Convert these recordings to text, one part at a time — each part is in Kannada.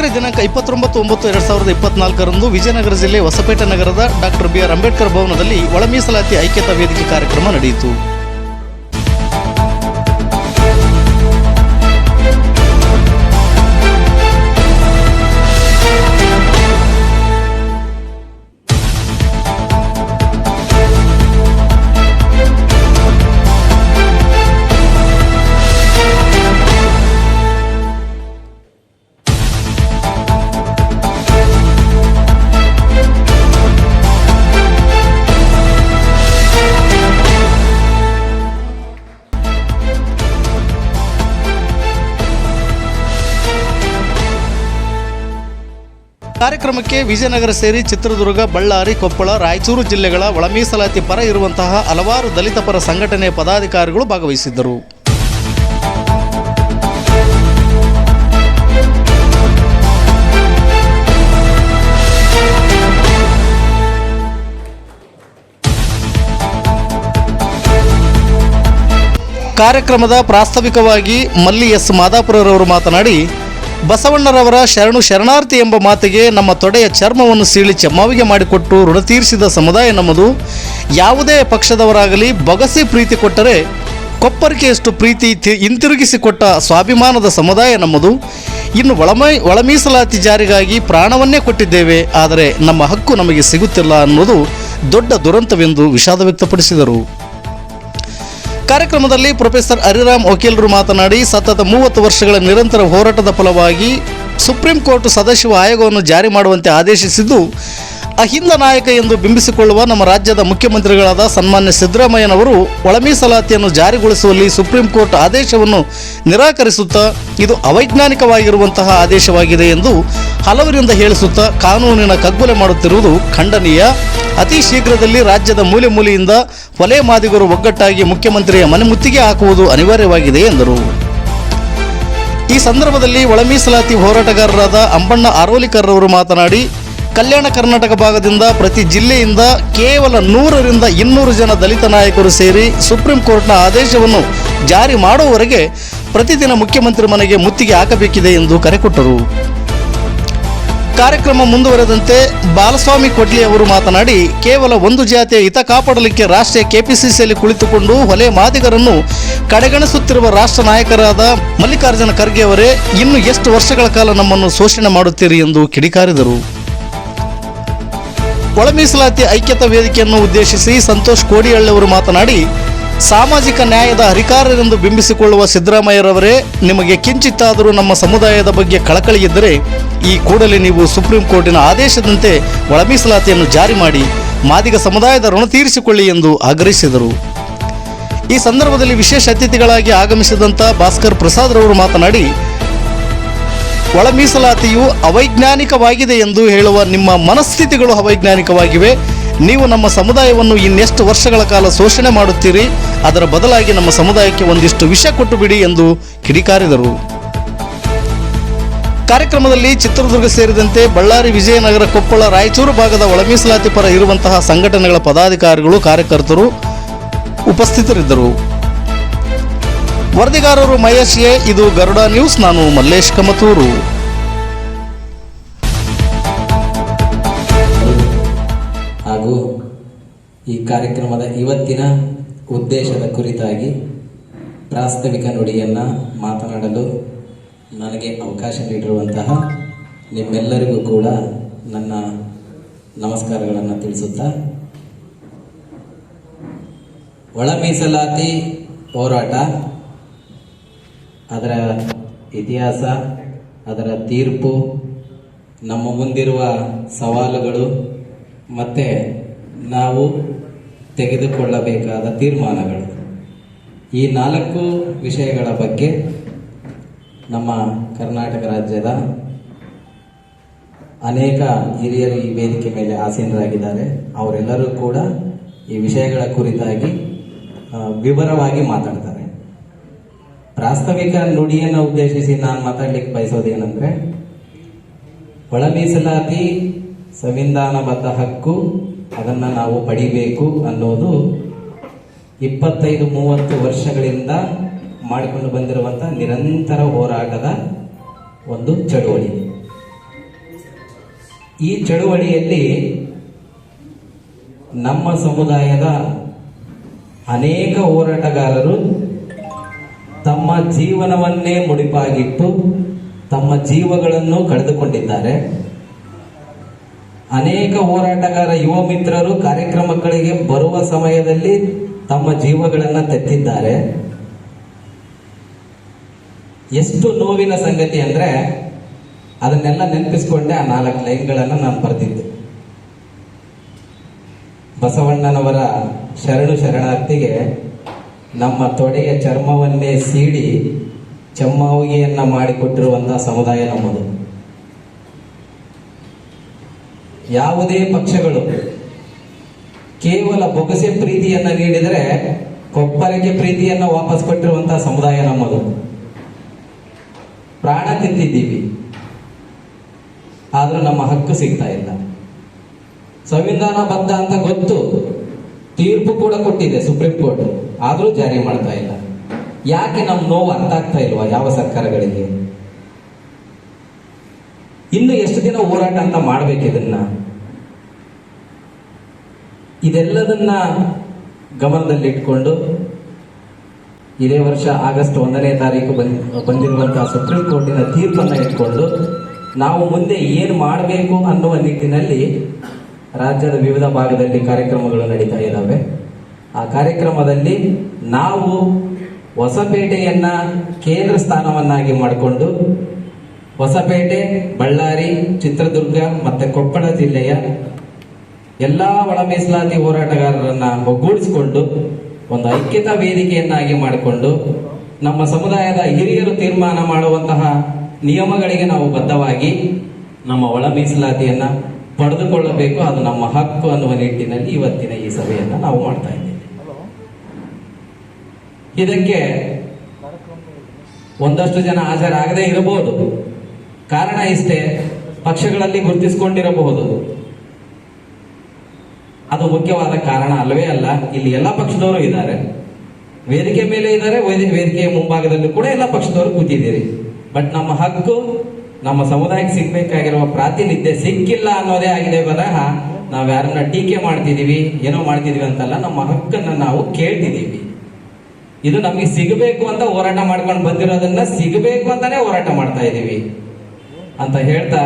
ಆದರೆ ದಿನಾಂಕ 29/9/2024 ವಿಜಯನಗರ ಜಿಲ್ಲೆ ಹೊಸಪೇಟೆ ನಗರದ ಡಾಕ್ಟರ್ BR ಅಂಬೇಡ್ಕರ್ ಭವನದಲ್ಲಿ ಒಳ ಮೀಸಲಾತಿ ಐಕ್ಯತಾ ವೇದಿಕೆ ಕಾರ್ಯಕ್ರಮ ನಡೆಯಿತು. ಕಾರ್ಯಕ್ರಮಕ್ಕೆ ವಿಜಯನಗರ ಸೇರಿ ಚಿತ್ರದುರ್ಗ, ಬಳ್ಳಾರಿ, ಕೊಪ್ಪಳ, ರಾಯಚೂರು ಜಿಲ್ಲೆಗಳ ಒಳ ಮೀಸಲಾತಿ ಪರ ಇರುವಂತಹ ಹಲವಾರು ದಲಿತ ಪರ ಸಂಘಟನೆಯ ಪದಾಧಿಕಾರಿಗಳು ಭಾಗವಹಿಸಿದ್ದರು. ಕಾರ್ಯಕ್ರಮದ ಪ್ರಾಸ್ತಾವಿಕವಾಗಿ ಮಲ್ಲಿ ಎಸ್ ಮಾದಾಪುರರವರು ಮಾತನಾಡಿ, ಬಸವಣ್ಣರವರ ಶರಣು ಶರಣಾರ್ಥಿ ಎಂಬ ಮಾತಿಗೆ ನಮ್ಮ ತೊಡೆಯ ಚರ್ಮವನ್ನು ಸೀಳಿ ಚೆಮ್ಮಾವಿಗೆ ಮಾಡಿಕೊಟ್ಟು ಋಣ ತೀರಿಸಿದ ಸಮುದಾಯ ನಮ್ಮದು. ಯಾವುದೇ ಪಕ್ಷದವರಾಗಲಿ ಬೊಗಸಿ ಪ್ರೀತಿ ಕೊಟ್ಟರೆ ಕೊಪ್ಪರಿಕೆಯಷ್ಟು ಪ್ರೀತಿ ಹಿಂತಿರುಗಿಸಿಕೊಟ್ಟ ಸ್ವಾಭಿಮಾನದ ಸಮುದಾಯ ನಮ್ಮದು. ಇನ್ನು ಒಳ ಮೀಸಲಾತಿ ಜಾರಿಗಾಗಿ ಪ್ರಾಣವನ್ನೇ ಕೊಟ್ಟಿದ್ದೇವೆ, ಆದರೆ ನಮ್ಮ ಹಕ್ಕು ನಮಗೆ ಸಿಗುತ್ತಿಲ್ಲ ಅನ್ನೋದು ದೊಡ್ಡ ದುರಂತವೆಂದು ವಿಷಾದ ವ್ಯಕ್ತಪಡಿಸಿದರು. ಕಾರ್ಯಕ್ರಮದಲ್ಲಿ ಪ್ರೊಫೆಸರ್ ಹರಿರಾಮ್ ವಕೀಲರು ಮಾತನಾಡಿ, ಸತತ 30 ವರ್ಷಗಳ ನಿರಂತರ ಹೋರಾಟದ ಫಲವಾಗಿ ಸುಪ್ರೀಂ ಕೋರ್ಟ್ ಸದಾಶಿವ ಆಯೋಗವನ್ನು ಜಾರಿ ಮಾಡುವಂತೆ ಆದೇಶಿಸಿದ್ದು, ಅಹಿಂದ ನಾಯಕ ಎಂದು ಬಿಂಬಿಸಿಕೊಳ್ಳುವ ನಮ್ಮ ರಾಜ್ಯದ ಮುಖ್ಯಮಂತ್ರಿಗಳಾದ ಸನ್ಮಾನ್ಯ ಸಿದ್ದರಾಮಯ್ಯನವರು ಒಳ ಮೀಸಲಾತಿಯನ್ನು ಜಾರಿಗೊಳಿಸುವಲ್ಲಿ ಸುಪ್ರೀಂ ಕೋರ್ಟ್ ಆದೇಶವನ್ನು ನಿರಾಕರಿಸುತ್ತಾ ಇದು ಅವೈಜ್ಞಾನಿಕವಾಗಿರುವಂತಹ ಆದೇಶವಾಗಿದೆ ಎಂದು ಹಲವರಿಂದ ಹೇಳಿಸುತ್ತಾ ಕಾನೂನಿನ ಕಗ್ಗೊಲೆ ಮಾಡುತ್ತಿರುವುದು ಖಂಡನೀಯ. ಅತಿ ಶೀಘ್ರದಲ್ಲಿ ರಾಜ್ಯದ ಮೂಲೆ ಮೂಲೆಯಿಂದ ಕೊಲೆ ಮಾದಿಗರು ಒಗ್ಗಟ್ಟಾಗಿ ಮುಖ್ಯಮಂತ್ರಿಯ ಮನೆ ಮುತ್ತಿಗೆ ಹಾಕುವುದು ಅನಿವಾರ್ಯವಾಗಿದೆ ಎಂದರು. ಈ ಸಂದರ್ಭದಲ್ಲಿ ಒಳ ಮೀಸಲಾತಿ ಹೋರಾಟಗಾರರಾದ ಅಂಬಣ್ಣ ಆರೋಲಿಕರ್ ಅವರು ಮಾತನಾಡಿ, ಕಲ್ಯಾಣ ಕರ್ನಾಟಕ ಭಾಗದಿಂದ ಪ್ರತಿ ಜಿಲ್ಲೆಯಿಂದ ಕೇವಲ 100ರಿಂದ 200 ಜನ ದಲಿತ ನಾಯಕರು ಸೇರಿ ಸುಪ್ರೀಂ ಕೋರ್ಟ್ನ ಆದೇಶವನ್ನು ಜಾರಿ ಮಾಡುವವರೆಗೆ ಪ್ರತಿದಿನ ಮುಖ್ಯಮಂತ್ರಿ ಮನೆಗೆ ಮುತ್ತಿಗೆ ಹಾಕಬೇಕಿದೆ ಎಂದು ಕರೆ ಕೊಟ್ಟರು. ಕಾರ್ಯಕ್ರಮ ಮುಂದುವರೆದಂತೆ ಬಾಲಸ್ವಾಮಿ ಕೊಡ್ಲಿ ಅವರು ಮಾತನಾಡಿ, ಕೇವಲ ಒಂದು ಜಾತಿಯ ಹಿತ ಕಾಪಾಡಲಿಕ್ಕೆ ರಾಷ್ಟ್ರೀಯ ಕೆಪಿಸಿಸಿಯಲ್ಲಿ ಕುಳಿತುಕೊಂಡು ಹೊಲೆ ಮಾದಿಗರನ್ನು ಕಡೆಗಣಿಸುತ್ತಿರುವ ರಾಷ್ಟ್ರ ನಾಯಕರಾದ ಮಲ್ಲಿಕಾರ್ಜುನ ಖರ್ಗೆ ಅವರೇ, ಇನ್ನು ಎಷ್ಟು ವರ್ಷಗಳ ಕಾಲ ನಮ್ಮನ್ನು ಶೋಷಣೆ ಮಾಡುತ್ತೀರಿ ಎಂದು ಕಿಡಿಕಾರಿದರು. ಒಳ ಮೀಸಲಾತಿ ಐಕ್ಯತಾ ವೇದಿಕೆಯನ್ನು ಉದ್ದೇಶಿಸಿ ಸಂತೋಷ್ ಕೋಡಿಹಳ್ಳಿ ಅವರು ಮಾತನಾಡಿ, ಸಾಮಾಜಿಕ ನ್ಯಾಯದ ಹರಿಕಾರರೆಂದು ಬಿಂಬಿಸಿಕೊಳ್ಳುವ ಸಿದ್ದರಾಮಯ್ಯರವರೇ, ನಿಮಗೆ ಕಿಂಚಿತ್ತಾದರೂ ನಮ್ಮ ಸಮುದಾಯದ ಬಗ್ಗೆ ಕಳಕಳಿ ಇದ್ದರೆ ಈ ಕೂಡಲೇ ನೀವು ಸುಪ್ರೀಂ ಕೋರ್ಟಿನ ಆದೇಶದಂತೆ ಒಳ ಮೀಸಲಾತಿಯನ್ನು ಜಾರಿ ಮಾಡಿ ಮಾದಿಗ ಸಮುದಾಯದ ಋಣ ತೀರಿಸಿಕೊಳ್ಳಿ ಎಂದು ಆಗ್ರಹಿಸಿದರು. ಈ ಸಂದರ್ಭದಲ್ಲಿ ವಿಶೇಷ ಅತಿಥಿಗಳಾಗಿ ಆಗಮಿಸಿದಂಥ ಭಾಸ್ಕರ್ ಪ್ರಸಾದ್ ರವರು ಮಾತನಾಡಿ, ಒಳ ಮೀಸಲಾತಿಯು ಅವೈಜ್ಞಾನಿಕವಾಗಿದೆ ಎಂದು ಹೇಳುವ ನಿಮ್ಮ ಮನಸ್ಥಿತಿಗಳು ಅವೈಜ್ಞಾನಿಕವಾಗಿವೆ. ನೀವು ನಮ್ಮ ಸಮುದಾಯವನ್ನು ಇನ್ನೆಷ್ಟು ವರ್ಷಗಳ ಕಾಲ ಶೋಷಣೆ ಮಾಡುತ್ತೀರಿ, ಅದರ ಬದಲಾಗಿ ನಮ್ಮ ಸಮುದಾಯಕ್ಕೆ ಒಂದಿಷ್ಟು ವಿಷ ಕೊಟ್ಟು ಬಿಡಿ ಎಂದು ಕಿಡಿಕಾರಿದರು. ಕಾರ್ಯಕ್ರಮದಲ್ಲಿ ಚಿತ್ರದುರ್ಗ ಸೇರಿದಂತೆ ಬಳ್ಳಾರಿ, ವಿಜಯನಗರ, ಕೊಪ್ಪಳ, ರಾಯಚೂರು ಭಾಗದ ಒಳ ಮೀಸಲಾತಿ ಪರ ಇರುವಂತಹ ಸಂಘಟನೆಗಳ ಪದಾಧಿಕಾರಿಗಳು, ಕಾರ್ಯಕರ್ತರು ಉಪಸ್ಥಿತರಿದ್ದರು. ವರದಿಗಾರರು ಮಹೇಶ್ ಎ, ಇದು ಗರುಡ ನ್ಯೂಸ್. ನಾನು ಮಲ್ಲೇಶ್ ಕಮತೂರು. ಹಾಗೂ ಈ ಕಾರ್ಯಕ್ರಮದ ಇವತ್ತಿನ ಉದ್ದೇಶದ ಕುರಿತಾಗಿ ಪ್ರಾಸ್ತಾವಿಕ ನುಡಿಯನ್ನು ಮಾತನಾಡಲು ನನಗೆ ಅವಕಾಶ ನೀಡಿರುವಂತಹ ನಿಮ್ಮೆಲ್ಲರಿಗೂ ಕೂಡ ನನ್ನ ನಮಸ್ಕಾರಗಳನ್ನು ತಿಳಿಸುತ್ತಾ, ಒಳ ಮೀಸಲಾತಿ ಹೋರಾಟ, ಅದರ ಇತಿಹಾಸ, ಅದರ ತೀರ್ಪು, ನಮ್ಮ ಮುಂದಿರುವ ಸವಾಲುಗಳು ಮತ್ತು ನಾವು ತೆಗೆದುಕೊಳ್ಳಬೇಕಾದ ತೀರ್ಮಾನಗಳು, ಈ 4 ವಿಷಯಗಳ ಬಗ್ಗೆ ನಮ್ಮ ಕರ್ನಾಟಕ ರಾಜ್ಯದ ಅನೇಕ ಹಿರಿಯರು ಈ ವೇದಿಕೆ ಮೇಲೆ ಆಸೀನರಾಗಿದ್ದಾರೆ. ಅವರೆಲ್ಲರೂ ಕೂಡ ಈ ವಿಷಯಗಳ ಕುರಿತಾಗಿ ವಿವರವಾಗಿ ಮಾತಾಡ್ತಾರೆ. ಪ್ರಾಸ್ತಾವಿಕ ನುಡಿಯನ್ನು ಉದ್ದೇಶಿಸಿ ನಾನು ಮಾತಾಡ್ಲಿಕ್ಕೆ ಬಯಸೋದೇನೆಂದ್ರೆ, ಒಳ ಮೀಸಲಾತಿ ಸಂವಿಧಾನಬದ್ಧ ಹಕ್ಕು, ಅದನ್ನು ನಾವು ಪಡಿಬೇಕು ಅನ್ನೋದು 25-30 ವರ್ಷಗಳಿಂದ ಮಾಡಿಕೊಂಡು ಬಂದಿರುವಂಥ ನಿರಂತರ ಹೋರಾಟದ ಒಂದು ಚಳುವಳಿ. ಈ ಚಳುವಳಿಯಲ್ಲಿ ನಮ್ಮ ಸಮುದಾಯದ ಅನೇಕ ಹೋರಾಟಗಾರರು ತಮ್ಮ ಜೀವನವನ್ನೇ ಮುಡಿಪಾಗಿಟ್ಟು ತಮ್ಮ ಜೀವಗಳನ್ನು ಕಳೆದುಕೊಂಡಿದ್ದಾರೆ. ಅನೇಕ ಹೋರಾಟಗಾರ ಯುವ ಮಿತ್ರರು ಕಾರ್ಯಕ್ರಮಗಳಿಗೆ ಬರುವ ಸಮಯದಲ್ಲಿ ತಮ್ಮ ಜೀವಗಳನ್ನು ತೆತ್ತಿದ್ದಾರೆ. ಎಷ್ಟು ನೋವಿನ ಸಂಗತಿ ಅಂದ್ರೆ ಅದನ್ನೆಲ್ಲ ನೆನಪಿಸ್ಕೊಂಡೆ ಆ 4 ಲೈನ್ಗಳನ್ನು ನಾನು ಬರೆದಿದ್ದೆ. ಬಸವಣ್ಣನವರ ಶರಣು ಶರಣಾರ್ಥಿಗೆ ನಮ್ಮ ತೊಡೆಯ ಚರ್ಮವನ್ನೇ ಸೀಡಿ ಚಮ್ಮಾವಿಗೆಯನ್ನ ಮಾಡಿಕೊಟ್ಟಿರುವಂತಹ ಸಮುದಾಯ ನಮ್ಮದು. ಯಾವುದೇ ಪಕ್ಷಗಳು ಕೇವಲ ಬೊಗಸೆ ಪ್ರೀತಿಯನ್ನ ನೀಡಿದರೆ ಕೊಪ್ಪರಿಗೆ ಪ್ರೀತಿಯನ್ನ ವಾಪಸ್ ಕೊಟ್ಟಿರುವಂತಹ ಸಮುದಾಯ ನಮ್ಮದು. ಪ್ರಾಣ ತಿಂತಿದ್ದೀವಿ, ಆದ್ರೂ ನಮ್ಮ ಹಕ್ಕು ಸಿಗ್ತಾ ಇಲ್ಲ. ಸಂವಿಧಾನಬದ್ಧ ಅಂತ ಗೊತ್ತು, ತೀರ್ಪು ಕೂಡ ಕೊಟ್ಟಿದೆ ಸುಪ್ರೀಂ ಕೋರ್ಟ್, ಆದ್ರೂ ಜಾರಿ ಮಾಡ್ತಾ ಇಲ್ಲ. ಯಾಕೆ ನಮ್ಮ ನೋವು ಅರ್ಥ ಆಗ್ತಾ ಇಲ್ವಾ ಯಾವ ಸರ್ಕಾರಗಳಿಗೆ? ಇನ್ನು ಎಷ್ಟು ದಿನ ಹೋರಾಟ ಅಂತ ಮಾಡ್ಬೇಕಿದನ್ನ? ಇದೆಲ್ಲದನ್ನ ಗಮನದಲ್ಲಿಟ್ಕೊಂಡು ಇದೇ ವರ್ಷ ಆಗಸ್ಟ್ 1ನೇ ತಾರೀಕು ಬಂದಿರುವಂತಹ ಸುಪ್ರೀಂ ಕೋರ್ಟಿನ ತೀರ್ಪನ್ನು ಇಟ್ಕೊಂಡು ನಾವು ಮುಂದೆ ಏನು ಮಾಡಬೇಕು ಅನ್ನುವ ನಿಟ್ಟಿನಲ್ಲಿ ರಾಜ್ಯದ ವಿವಿಧ ಭಾಗದಲ್ಲಿ ಕಾರ್ಯಕ್ರಮಗಳು ನಡೀತಾ ಇದ್ದಾವೆ. ಆ ಕಾರ್ಯಕ್ರಮದಲ್ಲಿ ನಾವು ಹೊಸಪೇಟೆಯನ್ನ ಕೇಂದ್ರ ಸ್ಥಾನವನ್ನಾಗಿ ಮಾಡಿಕೊಂಡು ಹೊಸಪೇಟೆ, ಬಳ್ಳಾರಿ, ಚಿತ್ರದುರ್ಗ ಮತ್ತೆ ಕೊಪ್ಪಳ ಜಿಲ್ಲೆಯ ಎಲ್ಲಾ ಒಳ ಮೀಸಲಾತಿ ಹೋರಾಟಗಾರರನ್ನ ಒಗ್ಗೂಡಿಸಿಕೊಂಡು ಒಂದು ಐಕ್ಯತಾ ವೇದಿಕೆಯನ್ನಾಗಿ ಮಾಡಿಕೊಂಡು ನಮ್ಮ ಸಮುದಾಯದ ಹಿರಿಯರು ತೀರ್ಮಾನ ಮಾಡುವಂತಹ ನಿಯಮಗಳಿಗೆ ನಾವು ಬದ್ಧವಾಗಿ ನಮ್ಮ ಒಳ ಮೀಸಲಾತಿಯನ್ನ ಪಡೆದುಕೊಳ್ಳಬೇಕು. ಅದು ನಮ್ಮ ಹಕ್ಕು ಅನ್ನುವ ನಿಟ್ಟಿನಲ್ಲಿ ಇವತ್ತಿನ ಈ ಸಭೆಯನ್ನ ನಾವು ಮಾಡ್ತಾ ಇದ್ದೇವೆ. ಇದಕ್ಕೆ ಒಂದಷ್ಟು ಜನ ಹಾಜರಾಗದೇ ಇರಬಹುದು. ಕಾರಣ ಇಷ್ಟೇ, ಪಕ್ಷಗಳಲ್ಲಿ ಗುರುತಿಸಿಕೊಂಡಿರಬಹುದು. ಅದು ಮುಖ್ಯವಾದ ಕಾರಣ ಅಲ್ಲವೇ ಅಲ್ಲ. ಇಲ್ಲಿ ಎಲ್ಲ ಪಕ್ಷದವರು ಇದ್ದಾರೆ, ವೇದಿಕೆ ಮೇಲೆ ಇದ್ದಾರೆ, ವೇದಿಕೆಯ ಮುಂಭಾಗದಲ್ಲಿ ಕೂಡ ಎಲ್ಲ ಪಕ್ಷದವರು ಕೂತಿದ್ದೀರಿ. ಬಟ್ ನಮ್ಮ ಹಕ್ಕು, ನಮ್ಮ ಸಮುದಾಯಕ್ಕೆ ಸಿಗ್ಬೇಕಾಗಿರುವ ಪ್ರಾತಿನಿಧ್ಯ ಸಿಕ್ಕಿಲ್ಲ ಅನ್ನೋದೇ ಆಗಿದೆ ವಿನಃ ನಾವು ಯಾರನ್ನ ಟೀಕೆ ಮಾಡ್ತಿದೀವಿ, ಏನೋ ಮಾಡ್ತಿದೀವಿ ಅಂತಲ್ಲ. ನಮ್ಮ ಹಕ್ಕನ್ನ ನಾವು ಕೇಳ್ತಿದೀವಿ. ಇದು ನಮಗೆ ಸಿಗಬೇಕು ಅಂತ ಹೋರಾಟ ಮಾಡ್ಕೊಂಡು ಬಂದಿರೋದನ್ನ ಸಿಗಬೇಕು ಅಂತಾನೆ ಹೋರಾಟ ಮಾಡ್ತಾ ಇದ್ದೀವಿ ಅಂತ ಹೇಳ್ತಾ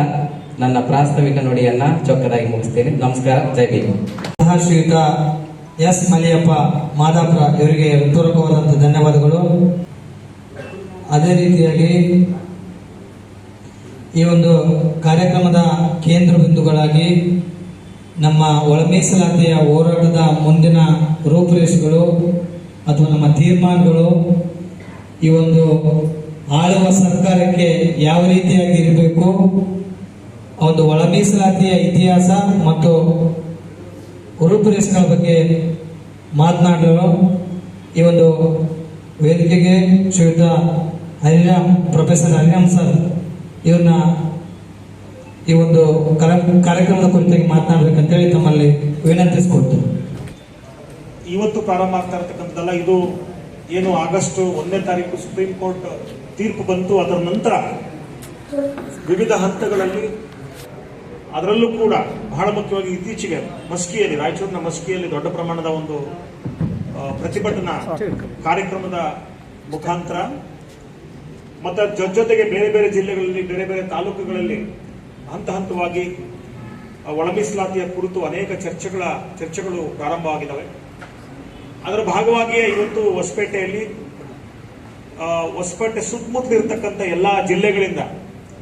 ನನ್ನ ಪ್ರಾಸ್ತಾವಿಕ ನುಡಿಯನ್ನ ಚೊಕ್ಕದಾಗಿ ಮುಗಿಸ್ತೇನೆ. ನಮಸ್ಕಾರ, ಜೈ ಭೀಮ್. ಶ್ರೀಯುತ ಎಸ್ ಮಲಿಯಪ್ಪ ಮಾದಾಪುರ ಇವರಿಗೆ ಹೃತ್ಪೂರ್ವಕವಾದಂತಹ ಧನ್ಯವಾದಗಳು. ಅದೇ ರೀತಿಯಾಗಿ ಈ ಒಂದು ಕಾರ್ಯಕ್ರಮದ ಕೇಂದ್ರ ಬಿಂದುಗಳಾಗಿ ನಮ್ಮ ಒಳ ಮೀಸಲಾತಿಯ ಹೋರಾಟದ ಮುಂದಿನ ರೂಪುರೇಷೆಗಳು ಅಥವಾ ನಮ್ಮ ತೀರ್ಮಾನಗಳು, ಈ ಒಂದು ಆಳುವ ಸರ್ಕಾರಕ್ಕೆ ಯಾವ ರೀತಿಯಾಗಿ ಇರಬೇಕು, ಒಂದು ಒಳ ಮೀಸಲಾತಿಯ ಇತಿಹಾಸ ಮತ್ತು ರೂಪುರೇಷೆಗಳ ಬಗ್ಗೆ ಮಾತನಾಡಲು ಈ ಒಂದು ವೇದಿಕೆಗೆ ಶ್ರೀಯುತ ಹರಿರಾಮ್, ಪ್ರೊಫೆಸರ್ ಹರಿರಾಮ್ ಸರ್ ಇವ್ರನ್ನ ಈ ಒಂದು ಕಾರ್ಯಕ್ರಮದ ಕುರಿತಾಗಿ ಮಾತನಾಡಬೇಕಂತೇಳಿ ತಮ್ಮಲ್ಲಿ ವಿನಂತಿಸಿಕೊಡ್ತು. ಇವತ್ತು ಪ್ರಾರಂಭ ಆಗ್ತಾ ಇರತಕ್ಕಂಥದ್ದಲ್ಲ, ಇದು ಏನು ಆಗಸ್ಟ್ 1ನೇ ತಾರೀಕು ಸುಪ್ರೀಂ ಕೋರ್ಟ್ ತೀರ್ಪು ಬಂತು. ಅದರ ನಂತರ ವಿವಿಧ ಹಂತಗಳಲ್ಲಿ, ಅದರಲ್ಲೂ ಕೂಡ ಬಹಳ ಮುಖ್ಯವಾಗಿ ಇತ್ತೀಚೆಗೆ ಮಸ್ಕಿಯಲ್ಲಿ, ರಾಯಚೂರಿನ ಮಸ್ಕಿಯಲ್ಲಿ ದೊಡ್ಡ ಪ್ರಮಾಣದ ಒಂದು ಪ್ರತಿಭಟನಾ ಕಾರ್ಯಕ್ರಮದ ಮುಖಾಂತರ ಮತ್ತೆ ಜೊತೆಗೆ ಬೇರೆ ಬೇರೆ ಜಿಲ್ಲೆಗಳಲ್ಲಿ, ಬೇರೆ ಬೇರೆ ತಾಲೂಕುಗಳಲ್ಲಿ ಹಂತ ಹಂತವಾಗಿ ಒಳ ಮೀಸಲಾತಿಯ ಕುರಿತು ಅನೇಕ ಚರ್ಚೆಗಳು ಪ್ರಾರಂಭವಾಗಿದ್ದಾವೆ. ಅದರ ಭಾಗವಾಗಿಯೇ ಇವತ್ತು ಹೊಸಪೇಟೆಯಲ್ಲಿ, ಹೊಸಪೇಟೆ ಸುತ್ತಮುತ್ತಲಿರ್ತಕ್ಕಂಥ ಎಲ್ಲಾ ಜಿಲ್ಲೆಗಳಿಂದ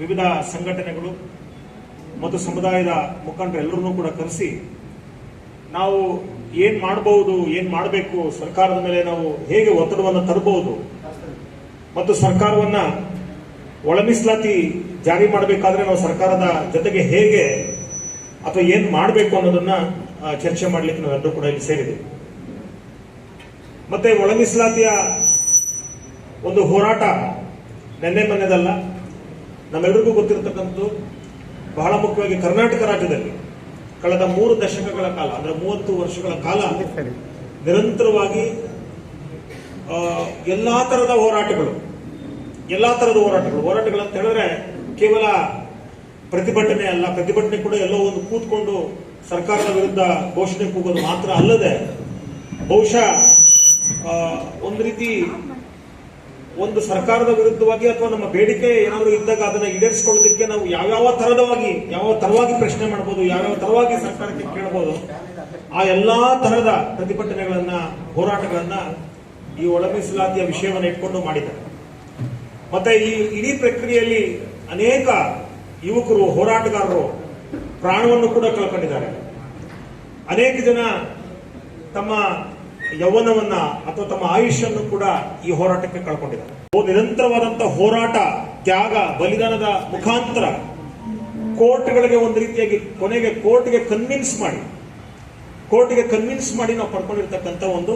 ವಿವಿಧ ಸಂಘಟನೆಗಳು ಮತ್ತು ಸಮುದಾಯದ ಮುಖಂಡರು ಎಲ್ಲರನ್ನೂ ಕೂಡ ಕರೆಸಿ ನಾವು ಏನ್ ಮಾಡಬಹುದು, ಏನ್ ಮಾಡಬೇಕು, ಸರ್ಕಾರದ ಮೇಲೆ ನಾವು ಹೇಗೆ ಒತ್ತಡವನ್ನು ತರಬಹುದು ಮತ್ತು ಸರ್ಕಾರವನ್ನ ಒಳ ಮೀಸಲಾತಿ ಜಾರಿ ಮಾಡಬೇಕಾದ್ರೆ ನಾವು ಸರ್ಕಾರದ ಜೊತೆಗೆ ಹೇಗೆ ಅಥವಾ ಏನ್ ಮಾಡಬೇಕು ಅನ್ನೋದನ್ನ ಚರ್ಚೆ ಮಾಡಲಿಕ್ಕೆ ನಾವೆಲ್ಲರೂ ಕೂಡ ಇಲ್ಲಿ ಸೇರಿದ್ದೀವಿ. ಮತ್ತೆ ಒಳ ಮೀಸಲಾತಿಯ ಒಂದು ಹೋರಾಟ ನೆನ್ನೆ ಮೊನ್ನೆದಲ್ಲ, ನಮ್ಮೆಲ್ಲರಿಗೂ ಗೊತ್ತಿರತಕ್ಕಂಥದ್ದು. ಬಹಳ ಮುಖ್ಯವಾಗಿ ಕರ್ನಾಟಕ ರಾಜ್ಯದಲ್ಲಿ ಕಳೆದ 3 ದಶಕಗಳ ಕಾಲ, ಅಂದ್ರೆ 30 ವರ್ಷಗಳ ಕಾಲ ನಿರಂತರವಾಗಿ ಎಲ್ಲಾ ತರದ ಹೋರಾಟಗಳು ಅಂತ ಹೇಳಿದ್ರೆ ಕೇವಲ ಪ್ರತಿಭಟನೆ ಅಲ್ಲ. ಪ್ರತಿಭಟನೆ ಕೂಡ ಎಲ್ಲೋ ಒಂದು ಕೂತ್ಕೊಂಡು ಸರ್ಕಾರದ ವಿರುದ್ಧ ಘೋಷಣೆ ಕೂಗೋದು ಮಾತ್ರ ಅಲ್ಲದೆ, ಬಹುಶಃ ಒಂದು ರೀತಿ ಒಂದು ಸರ್ಕಾರದ ವಿರುದ್ಧವಾಗಿ ಅಥವಾ ನಮ್ಮ ಬೇಡಿಕೆ ಏನಾದರೂ ಇದ್ದಾಗ ಅದನ್ನ ಈಡೇರಿಸಿಕೊಳ್ಳೋದಕ್ಕೆ ನಾವು ಯಾವ ತರವಾಗಿ ಪ್ರಶ್ನೆ ಮಾಡಬಹುದು, ಯಾವ ತರವಾಗಿ ಸರ್ಕಾರಕ್ಕೆ ಕೇಳಬಹುದು, ಆ ಎಲ್ಲಾ ತರಹದ ಪ್ರತಿಭಟನೆಗಳನ್ನ, ಹೋರಾಟಗಳನ್ನ ಈ ಒಳ ಮೀಸಲಾತಿಯ ವಿಷಯವನ್ನು ಇಟ್ಕೊಂಡು ಮಾಡಿದ್ದಾರೆ. ಮತ್ತೆ ಈ ಇಡೀ ಪ್ರಕ್ರಿಯೆಯಲ್ಲಿ ಅನೇಕ ಯುವಕರು, ಹೋರಾಟಗಾರರು ಪ್ರಾಣವನ್ನು ಕೂಡ ಕಳ್ಕೊಂಡಿದ್ದಾರೆ. ಅನೇಕ ಜನ ತಮ್ಮ ಯೌವನವನ್ನ ಅಥವಾ ತಮ್ಮ ಆಯುಷ್ಯನ್ನು ಕೂಡ ಈ ಹೋರಾಟಕ್ಕೆ ಕಳ್ಕೊಂಡಿದ್ದಾರೆ. ನಿರಂತರವಾದಂತಹ ಹೋರಾಟ, ತ್ಯಾಗ, ಬಲಿದಾನದ ಮುಖಾಂತರ ಕೋರ್ಟ್ಗಳಿಗೆ ಒಂದು ರೀತಿಯಾಗಿ ಕೊನೆಗೆ ಕೋರ್ಟ್ಗೆ ಕನ್ವಿನ್ಸ್ ಮಾಡಿ ನಾವು ಪಡ್ಕೊಂಡಿರ್ತಕ್ಕಂಥ ಒಂದು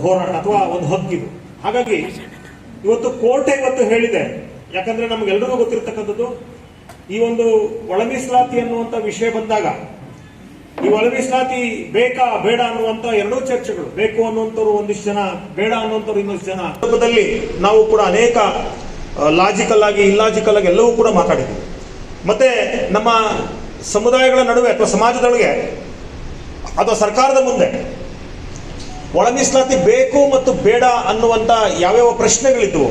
ಹೋರಾಟ ಅಥವಾ ಒಂದು ಹಕ್ಕಿದು. ಹಾಗಾಗಿ ಇವತ್ತು ಕೋರ್ಟೇ ಇವತ್ತು ಹೇಳಿದೆ, ಯಾಕಂದ್ರೆ ನಮ್ಗೆಲ್ರಿಗೂ ಗೊತ್ತಿರತಕ್ಕಂಥದ್ದು, ಈ ಒಂದು ಒಳ ಮೀಸಲಾತಿ ಅನ್ನುವಂಥ ವಿಷಯ ಬಂದಾಗ ಈ ಒಳ ಮೀಸಲಾತಿ ಬೇಕಾ ಬೇಡ ಅನ್ನುವಂತ ಎರಡೂ ಚರ್ಚೆಗಳು, ಬೇಕು ಅನ್ನುವಂಥವ್ರು ಒಂದಿಷ್ಟು ಜನ, ಬೇಡ ಅನ್ನುವಂಥವ್ರು ಇನ್ನೊಂದಿಷ್ಟು ಜನ, ಸಂದರ್ಭದಲ್ಲಿ ನಾವು ಕೂಡ ಅನೇಕ ಲಾಜಿಕಲ್ ಆಗಿ, ಇಲ್ಲಾಜಿಕಲ್ ಆಗಿ ಎಲ್ಲವೂ ಕೂಡ ಮಾತಾಡಿದ್ವಿ. ಮತ್ತೆ ನಮ್ಮ ಸಮುದಾಯಗಳ ನಡುವೆ ಅಥವಾ ಸಮಾಜದೊಳಗೆ ಅಥವಾ ಸರ್ಕಾರದ ಮುಂದೆ ಒಳ ಮೀಸಲಾತಿ ಬೇಕು ಮತ್ತು ಬೇಡ ಅನ್ನುವಂಥ ಯಾವ್ಯಾವ ಪ್ರಶ್ನೆಗಳಿದ್ವು,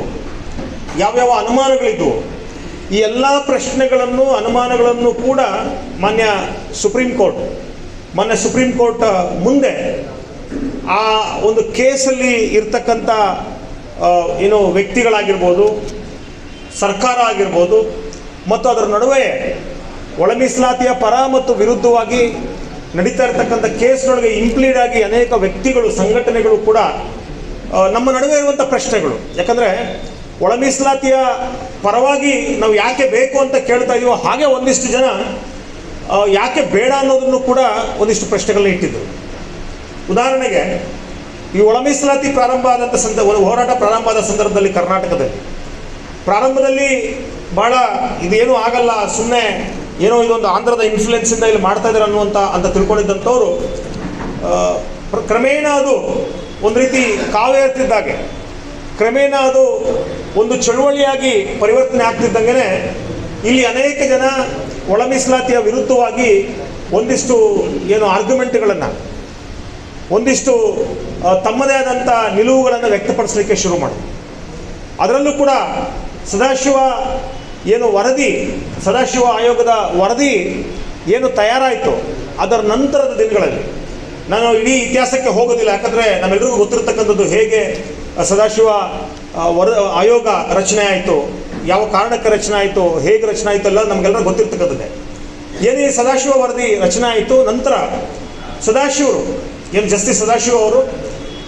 ಯಾವ್ಯಾವ ಅನುಮಾನಗಳಿದ್ವು, ಈ ಎಲ್ಲ ಪ್ರಶ್ನೆಗಳನ್ನು, ಅನುಮಾನಗಳನ್ನು ಕೂಡ ಮಾನ್ಯ ಸುಪ್ರೀಂ ಕೋರ್ಟ್ ಮುಂದೆ ಆ ಒಂದು ಕೇಸಲ್ಲಿ ಇರ್ತಕ್ಕಂಥ ವ್ಯಕ್ತಿಗಳಾಗಿರ್ಬೋದು, ಸರ್ಕಾರ ಆಗಿರ್ಬೋದು, ಮತ್ತು ಅದರ ನಡುವೆ ಒಳ ಮೀಸಲಾತಿಯ ಪರ ಮತ್ತು ವಿರುದ್ಧವಾಗಿ ನಡೀತಾ ಇರತಕ್ಕಂಥ ಕೇಸ್ನೊಳಗೆ ಇಂಪ್ಲೀಡ್ ಆಗಿ ಅನೇಕ ವ್ಯಕ್ತಿಗಳು, ಸಂಘಟನೆಗಳು ಕೂಡ ನಮ್ಮ ನಡುವೆ ಇರುವಂಥ ಪ್ರಶ್ನೆಗಳು. ಯಾಕಂದರೆ ಒಳ ಮೀಸಲಾತಿಯ ಪರವಾಗಿ ನಾವು ಯಾಕೆ ಬೇಕು ಅಂತ ಕೇಳ್ತಾ ಇದೀವೋ, ಹಾಗೆ ಒಂದಿಷ್ಟು ಜನ ಯಾಕೆ ಬೇಡ ಅನ್ನೋದನ್ನು ಕೂಡ ಒಂದಿಷ್ಟು ಪ್ರಶ್ನೆಗಳನ್ನ ಇಟ್ಟಿದ್ರು. ಉದಾಹರಣೆಗೆ, ಈ ಒಳ ಮೀಸಲಾತಿ ಪ್ರಾರಂಭ ಆದಂಥ ಹೋರಾಟ ಪ್ರಾರಂಭ ಆದ ಸಂದರ್ಭದಲ್ಲಿ ಕರ್ನಾಟಕದಲ್ಲಿ ಪ್ರಾರಂಭದಲ್ಲಿ ಭಾಳ ಇದೇನೂ ಆಗಲ್ಲ, ಸುಮ್ಮನೆ ಏನೋ ಇದೊಂದು ಆಂಧ್ರದ ಇನ್ಫ್ಲುಯೆನ್ಸಿಂದ ಇಲ್ಲಿ ಮಾಡ್ತಾ ಇದ್ದಾರೆ ಅಂತ ತಿಳ್ಕೊಂಡಿದ್ದಂಥವ್ರು ಕ್ರಮೇಣ ಅದು ಒಂದು ರೀತಿ ಕಾವೇರ್ತಿದ್ದಾಗೆ, ಕ್ರಮೇಣ ಅದು ಒಂದು ಚಳುವಳಿಯಾಗಿ ಪರಿವರ್ತನೆ ಆಗ್ತಿದ್ದಂಗೆ ಇಲ್ಲಿ ಅನೇಕ ಜನ ಒಳ ಮೀಸಲಾತಿಯ ವಿರುದ್ಧವಾಗಿ ಒಂದಿಷ್ಟು ಆರ್ಗ್ಯುಮೆಂಟ್ಗಳನ್ನು, ಒಂದಿಷ್ಟು ತಮ್ಮದೇ ಆದಂಥ ನಿಲುವುಗಳನ್ನು ವ್ಯಕ್ತಪಡಿಸಲಿಕ್ಕೆ ಶುರು ಮಾಡಿದ್ರು. ಅದರಲ್ಲೂ ಕೂಡ ಸದಾಶಿವ ಆಯೋಗದ ವರದಿ ಏನು ತಯಾರಾಯಿತು, ಅದರ ನಂತರದ ದಿನಗಳಲ್ಲಿ, ನಾನು ಇಡೀ ಇತಿಹಾಸಕ್ಕೆ ಹೋಗೋದಿಲ್ಲ, ಯಾಕಂದರೆ ನಮ್ಮೆಲ್ಲರಿಗೂ ಗೊತ್ತಿರತಕ್ಕಂಥದ್ದು ಹೇಗೆ ಸದಾಶಿವ ಆಯೋಗ ರಚನೆ ಆಯಿತು, ಯಾವ ಕಾರಣಕ್ಕೆ ರಚನೆ ಆಯಿತು, ಹೇಗೆ ರಚನೆ ಆಯಿತು ಎಲ್ಲ ನಮಗೆಲ್ಲರೂ ಗೊತ್ತಿರ್ತಕ್ಕಂಥದ್ದೇ. ಏನೇ ಸದಾಶಿವ ವರದಿ ರಚನೆ ಆಯಿತು, ನಂತರ ಜಸ್ಟಿಸ್ ಸದಾಶಿವ ಅವರು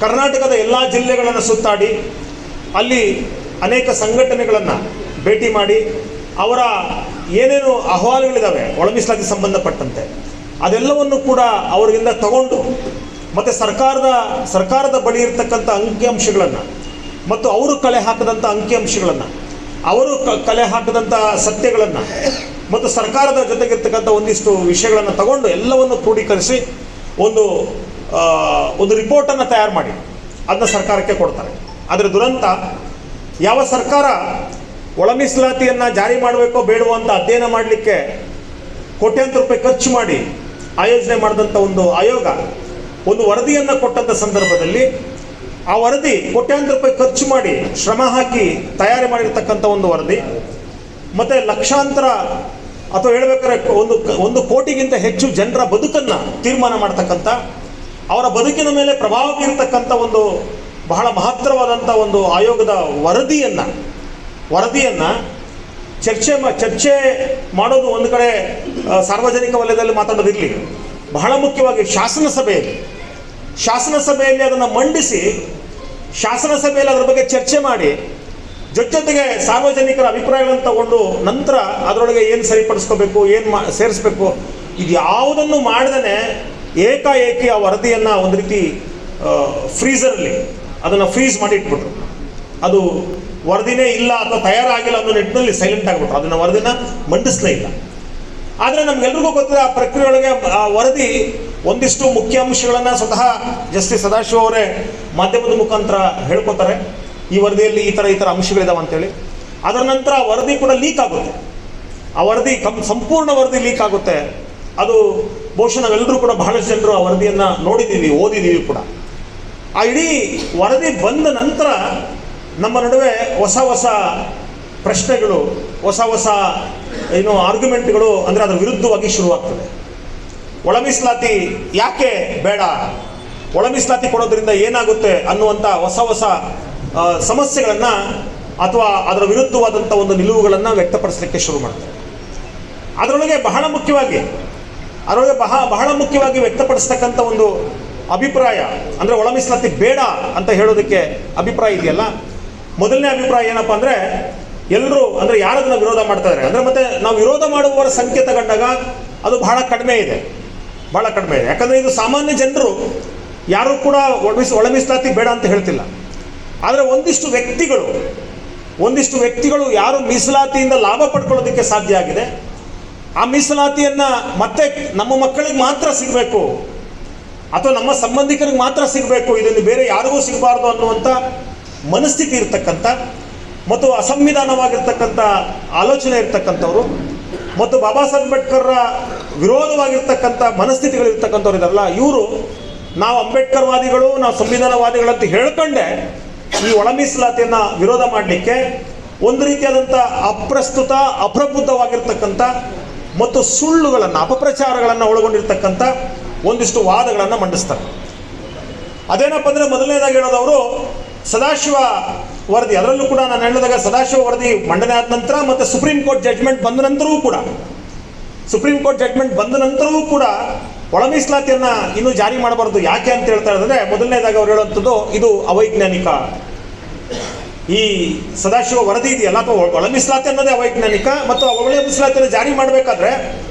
ಕರ್ನಾಟಕದ ಎಲ್ಲ ಜಿಲ್ಲೆಗಳನ್ನು ಸುತ್ತಾಡಿ ಅಲ್ಲಿ ಅನೇಕ ಸಂಘಟನೆಗಳನ್ನು ಭೇಟಿ ಮಾಡಿ ಅವರ ಏನೇನು ಅಹವಾಲುಗಳಿದ್ದಾವೆ ಒಳ ಮೀಸಲಾತಿ ಸಂಬಂಧಪಟ್ಟಂತೆ ಅದೆಲ್ಲವನ್ನು ಕೂಡ ಅವರಿಂದ ತಗೊಂಡು, ಮತ್ತು ಸರ್ಕಾರದ ಬಳಿ ಇರತಕ್ಕಂಥ ಅಂಕಿಅಂಶಗಳನ್ನು ಮತ್ತು ಅವರು ಕಲೆ ಹಾಕದಂಥ ಅಂಕಿಅಂಶಗಳನ್ನು, ಅವರು ಕಲೆ ಹಾಕದಂಥ ಸತ್ಯಗಳನ್ನು ಮತ್ತು ಸರ್ಕಾರದ ಜೊತೆಗಿರ್ತಕ್ಕಂಥ ಒಂದಿಷ್ಟು ವಿಷಯಗಳನ್ನು ತಗೊಂಡು ಎಲ್ಲವನ್ನು ಕ್ರೋಢೀಕರಿಸಿ ಒಂದು ರಿಪೋರ್ಟನ್ನು ತಯಾರು ಮಾಡಿ ಅದನ್ನ ಸರ್ಕಾರಕ್ಕೆ ಕೊಡ್ತಾರೆ. ಆದರೆ ದುರಂತ, ಯಾವ ಸರ್ಕಾರ ಒಳ ಮೀಸಲಾತಿಯನ್ನು ಜಾರಿ ಮಾಡಬೇಕೋ ಬೇಡವೋ ಅಂತ ಅಧ್ಯಯನ ಮಾಡಲಿಕ್ಕೆ ಕೋಟ್ಯಾಂತರ ರೂಪಾಯಿ ಖರ್ಚು ಮಾಡಿ ಆಯೋಜನೆ ಮಾಡಿದಂಥ ಒಂದು ಆಯೋಗ ಒಂದು ವರದಿಯನ್ನು ಕೊಟ್ಟಂಥ ಸಂದರ್ಭದಲ್ಲಿ ಆ ವರದಿ ಕೋಟ್ಯಾಂತರ ರೂಪಾಯಿ ಖರ್ಚು ಮಾಡಿ ಶ್ರಮ ಹಾಕಿ ತಯಾರಿ ಮಾಡಿರ್ತಕ್ಕಂಥ ಒಂದು ವರದಿ, ಮತ್ತು ಲಕ್ಷಾಂತರ ಅಥವಾ ಹೇಳ್ಬೇಕಾದ್ರೆ ಒಂದು ಕೋಟಿಗಿಂತ ಹೆಚ್ಚು ಜನರ ಬದುಕನ್ನು ತೀರ್ಮಾನ ಮಾಡ್ತಕ್ಕಂಥ, ಅವರ ಬದುಕಿನ ಮೇಲೆ ಪ್ರಭಾವ ಬೀರ್ತಕ್ಕಂಥ ಒಂದು ಬಹಳ ಮಹತ್ತರವಾದಂಥ ಒಂದು ಆಯೋಗದ ವರದಿಯನ್ನು ಚರ್ಚೆ ಮಾಡೋದು ಒಂದು ಕಡೆ ಸಾರ್ವಜನಿಕ ವಲಯದಲ್ಲಿ ಮಾತಾಡೋದಿರಲಿ, ಬಹಳ ಮುಖ್ಯವಾಗಿ ಶಾಸನ ಸಭೆಯಲ್ಲಿ ಅದನ್ನು ಮಂಡಿಸಿ, ಶಾಸನ ಸಭೆಯಲ್ಲಿ ಅದರ ಬಗ್ಗೆ ಚರ್ಚೆ ಮಾಡಿ, ಜೊತೆಗೆ ಸಾರ್ವಜನಿಕರ ಅಭಿಪ್ರಾಯಗಳನ್ನು ತಗೊಂಡು ನಂತರ ಅದರೊಳಗೆ ಏನು ಸರಿಪಡಿಸ್ಕೋಬೇಕು, ಏನು ಸೇರಿಸ್ಬೇಕು, ಇದು ಯಾವುದನ್ನು ಮಾಡದೇ ಏಕಾಏಕಿ ಆ ವರದಿಯನ್ನು ಒಂದು ರೀತಿ ಫ್ರೀಸರಲ್ಲಿ ಅದನ್ನು ಫ್ರೀಸ್ ಮಾಡಿ ಇಟ್ಬಿಟ್ರು. ಅದು ವರದಿನೇ ಇಲ್ಲ ಅಥವಾ ತಯಾರಾಗಿಲ್ಲ ಅನ್ನೋ ನಿಟ್ಟಿನಲ್ಲಿ ಸೈಲೆಂಟ್ ಆಗಿಬಿಟ್ರು, ಅದನ್ನು ವರದಿನ ಮಂಡಿಸಲೇ ಇಲ್ಲ. ಆದರೆ ನಮ್ಗೆಲ್ರಿಗೂ ಗೊತ್ತಿದೆ, ಆ ಪ್ರಕ್ರಿಯೆಯೊಳಗೆ ಆ ವರದಿ ಒಂದಿಷ್ಟು ಮುಖ್ಯ ಅಂಶಗಳನ್ನು ಸ್ವತಃ ಜಸ್ಟಿಸ್ ಸದಾಶಿವ ಅವರೇ ಮಾಧ್ಯಮದ ಮುಖಾಂತರ ಹೇಳ್ಕೊತಾರೆ, ಈ ವರದಿಯಲ್ಲಿ ಈ ಥರ ಅಂಶಗಳಿದಾವೆ ಅಂತೇಳಿ. ಅದರ ನಂತರ ಆ ವರದಿ ಕೂಡ ಲೀಕ್ ಆಗುತ್ತೆ. ಆ ವರದಿ ಸಂಪೂರ್ಣ ವರದಿ ಲೀಕ್ ಆಗುತ್ತೆ. ಅದು ಬಹುಶಃ ನಾವೆಲ್ಲರೂ ಕೂಡ ಬಹಳಷ್ಟು ಜನರು ಆ ವರದಿಯನ್ನು ನೋಡಿದ್ದೀವಿ, ಓದಿದ್ದೀವಿ ಕೂಡ. ಆ ಇಡೀ ವರದಿ ಬಂದ ನಂತರ ನಮ್ಮ ನಡುವೆ ಹೊಸ ಹೊಸ ಪ್ರಶ್ನೆಗಳು, ಹೊಸ ಹೊಸ ಆರ್ಗ್ಯುಮೆಂಟ್ಗಳು, ಅಂದರೆ ಅದರ ವಿರುದ್ಧವಾಗಿ ಶುರುವಾಗ್ತದೆ. ಒಳ ಮೀಸಲಾತಿ ಯಾಕೆ ಬೇಡ, ಒಳ ಮೀಸಲಾತಿ ಕೊಡೋದ್ರಿಂದ ಏನಾಗುತ್ತೆ ಅನ್ನುವಂಥ ಹೊಸ ಹೊಸ ಸಮಸ್ಯೆಗಳನ್ನು ಅಥವಾ ಅದರ ವಿರುದ್ಧವಾದಂಥ ಒಂದು ನಿಲುವುಗಳನ್ನು ವ್ಯಕ್ತಪಡಿಸಲಿಕ್ಕೆ ಶುರು ಮಾಡ್ತಾರೆ. ಅದರೊಳಗೆ ಬಹಳ ಮುಖ್ಯವಾಗಿ ವ್ಯಕ್ತಪಡಿಸ್ತಕ್ಕಂಥ ಒಂದು ಅಭಿಪ್ರಾಯ ಅಂದರೆ ಒಳ ಮೀಸಲಾತಿ ಬೇಡ ಅಂತ ಹೇಳೋದಕ್ಕೆ ಅಭಿಪ್ರಾಯ ಇದೆಯಲ್ಲ, ಮೊದಲನೇ ಅಭಿಪ್ರಾಯ ಏನಪ್ಪ ಅಂದರೆ, ಎಲ್ಲರೂ ಅಂದರೆ ಯಾರದನ್ನ ವಿರೋಧ ಮಾಡ್ತಾ ಇದ್ದಾರೆ ಅಂದರೆ, ಮತ್ತೆ ನಾವು ವಿರೋಧ ಮಾಡುವವರ ಸಂಖ್ಯೆ ತಗೊಂಡಾಗ ಅದು ಬಹಳ ಕಡಿಮೆ ಇದೆ. ಯಾಕಂದರೆ ಇದು ಸಾಮಾನ್ಯ ಜನರು ಯಾರೂ ಕೂಡ ಒಳ ಮೀಸಲಾತಿ ಬೇಡ ಅಂತ ಹೇಳ್ತಿಲ್ಲ. ಆದರೆ ಒಂದಿಷ್ಟು ವ್ಯಕ್ತಿಗಳು ಯಾರು ಮೀಸಲಾತಿಯಿಂದ ಲಾಭ ಪಡ್ಕೊಳ್ಳೋದಕ್ಕೆ ಸಾಧ್ಯ ಆಗಿದೆ, ಆ ಮೀಸಲಾತಿಯನ್ನು ಮತ್ತೆ ನಮ್ಮ ಮಕ್ಕಳಿಗೆ ಮಾತ್ರ ಸಿಗಬೇಕು ಅಥವಾ ನಮ್ಮ ಸಂಬಂಧಿಕರಿಗೆ ಮಾತ್ರ ಸಿಗಬೇಕು, ಇದನ್ನು ಬೇರೆ ಯಾರಿಗೂ ಸಿಗಬಾರ್ದು ಅನ್ನುವಂಥ ಮನಸ್ಥಿತಿ ಇರ್ತಕ್ಕಂಥ ಮತ್ತು ಅಸಂವಿಧಾನವಾಗಿರ್ತಕ್ಕಂಥ ಆಲೋಚನೆ ಇರ್ತಕ್ಕಂಥವ್ರು ಮತ್ತು ಬಾಬಾ ಸಾಹೇಬ್ ಅಂಬೇಡ್ಕರ್ರ ವಿರೋಧವಾಗಿರ್ತಕ್ಕಂಥ ಮನಸ್ಥಿತಿಗಳಿರ್ತಕ್ಕಂಥವ್ರು ಇದಾರಲ್ಲ, ಇವರು ನಾವು ಅಂಬೇಡ್ಕರ್ವಾದಿಗಳು, ನಾವು ಸಂವಿಧಾನವಾದಿಗಳಂತ ಹೇಳ್ಕೊಂಡೆ ಈ ಒಳ ಮೀಸಲಾತಿಯನ್ನು ವಿರೋಧ ಮಾಡಲಿಕ್ಕೆ ಒಂದು ರೀತಿಯಾದಂಥ ಅಪ್ರಸ್ತುತ, ಅಪ್ರಬುದ್ಧವಾಗಿರ್ತಕ್ಕಂಥ ಮತ್ತು ಸುಳ್ಳುಗಳನ್ನು, ಅಪಪ್ರಚಾರಗಳನ್ನು ಒಳಗೊಂಡಿರ್ತಕ್ಕಂಥ ಒಂದಿಷ್ಟು ವಾದಗಳನ್ನು ಮಂಡಿಸ್ತಾರೆ. ಅದೇನಪ್ಪ ಅಂದರೆ, ಮೊದಲನೇದಾಗಿ ಹೇಳೋದವರು ಸದಾಶಿವ ವರದಿ, ಅದರಲ್ಲೂ ಕೂಡ ನಾನು ಹೇಳಿದಾಗ ಸದಾಶಿವ ವರದಿ ಮಂಡನೆ ಆದ ನಂತರ ಮತ್ತು ಸುಪ್ರೀಂ ಕೋರ್ಟ್ ಜಡ್ಜ್ಮೆಂಟ್ ಬಂದ ನಂತರವೂ ಕೂಡ ಒಳ ಮೀಸಲಾತಿಯನ್ನು ಇನ್ನೂ ಜಾರಿ ಮಾಡಬಾರ್ದು. ಯಾಕೆ ಅಂತ ಹೇಳ್ತಾ ಇದ್ದಾರೆ, ಮೊದಲನೇದಾಗಿ ಅವ್ರು ಹೇಳುವಂಥದ್ದು ಇದು ಅವೈಜ್ಞಾನಿಕ. ಈ ಸದಾಶಿವ ವರದಿ ಇದೆಯಲ್ಲ, ಅಥವಾ ಒಳ ಮೀಸಲಾತಿ ಅನ್ನೋದೇ ಅವೈಜ್ಞಾನಿಕ. ಮತ್ತು ಒಳ ಮೀಸಲಾತಿಯನ್ನು ಜಾರಿ ಮಾಡಬೇಕಾದ್ರೆ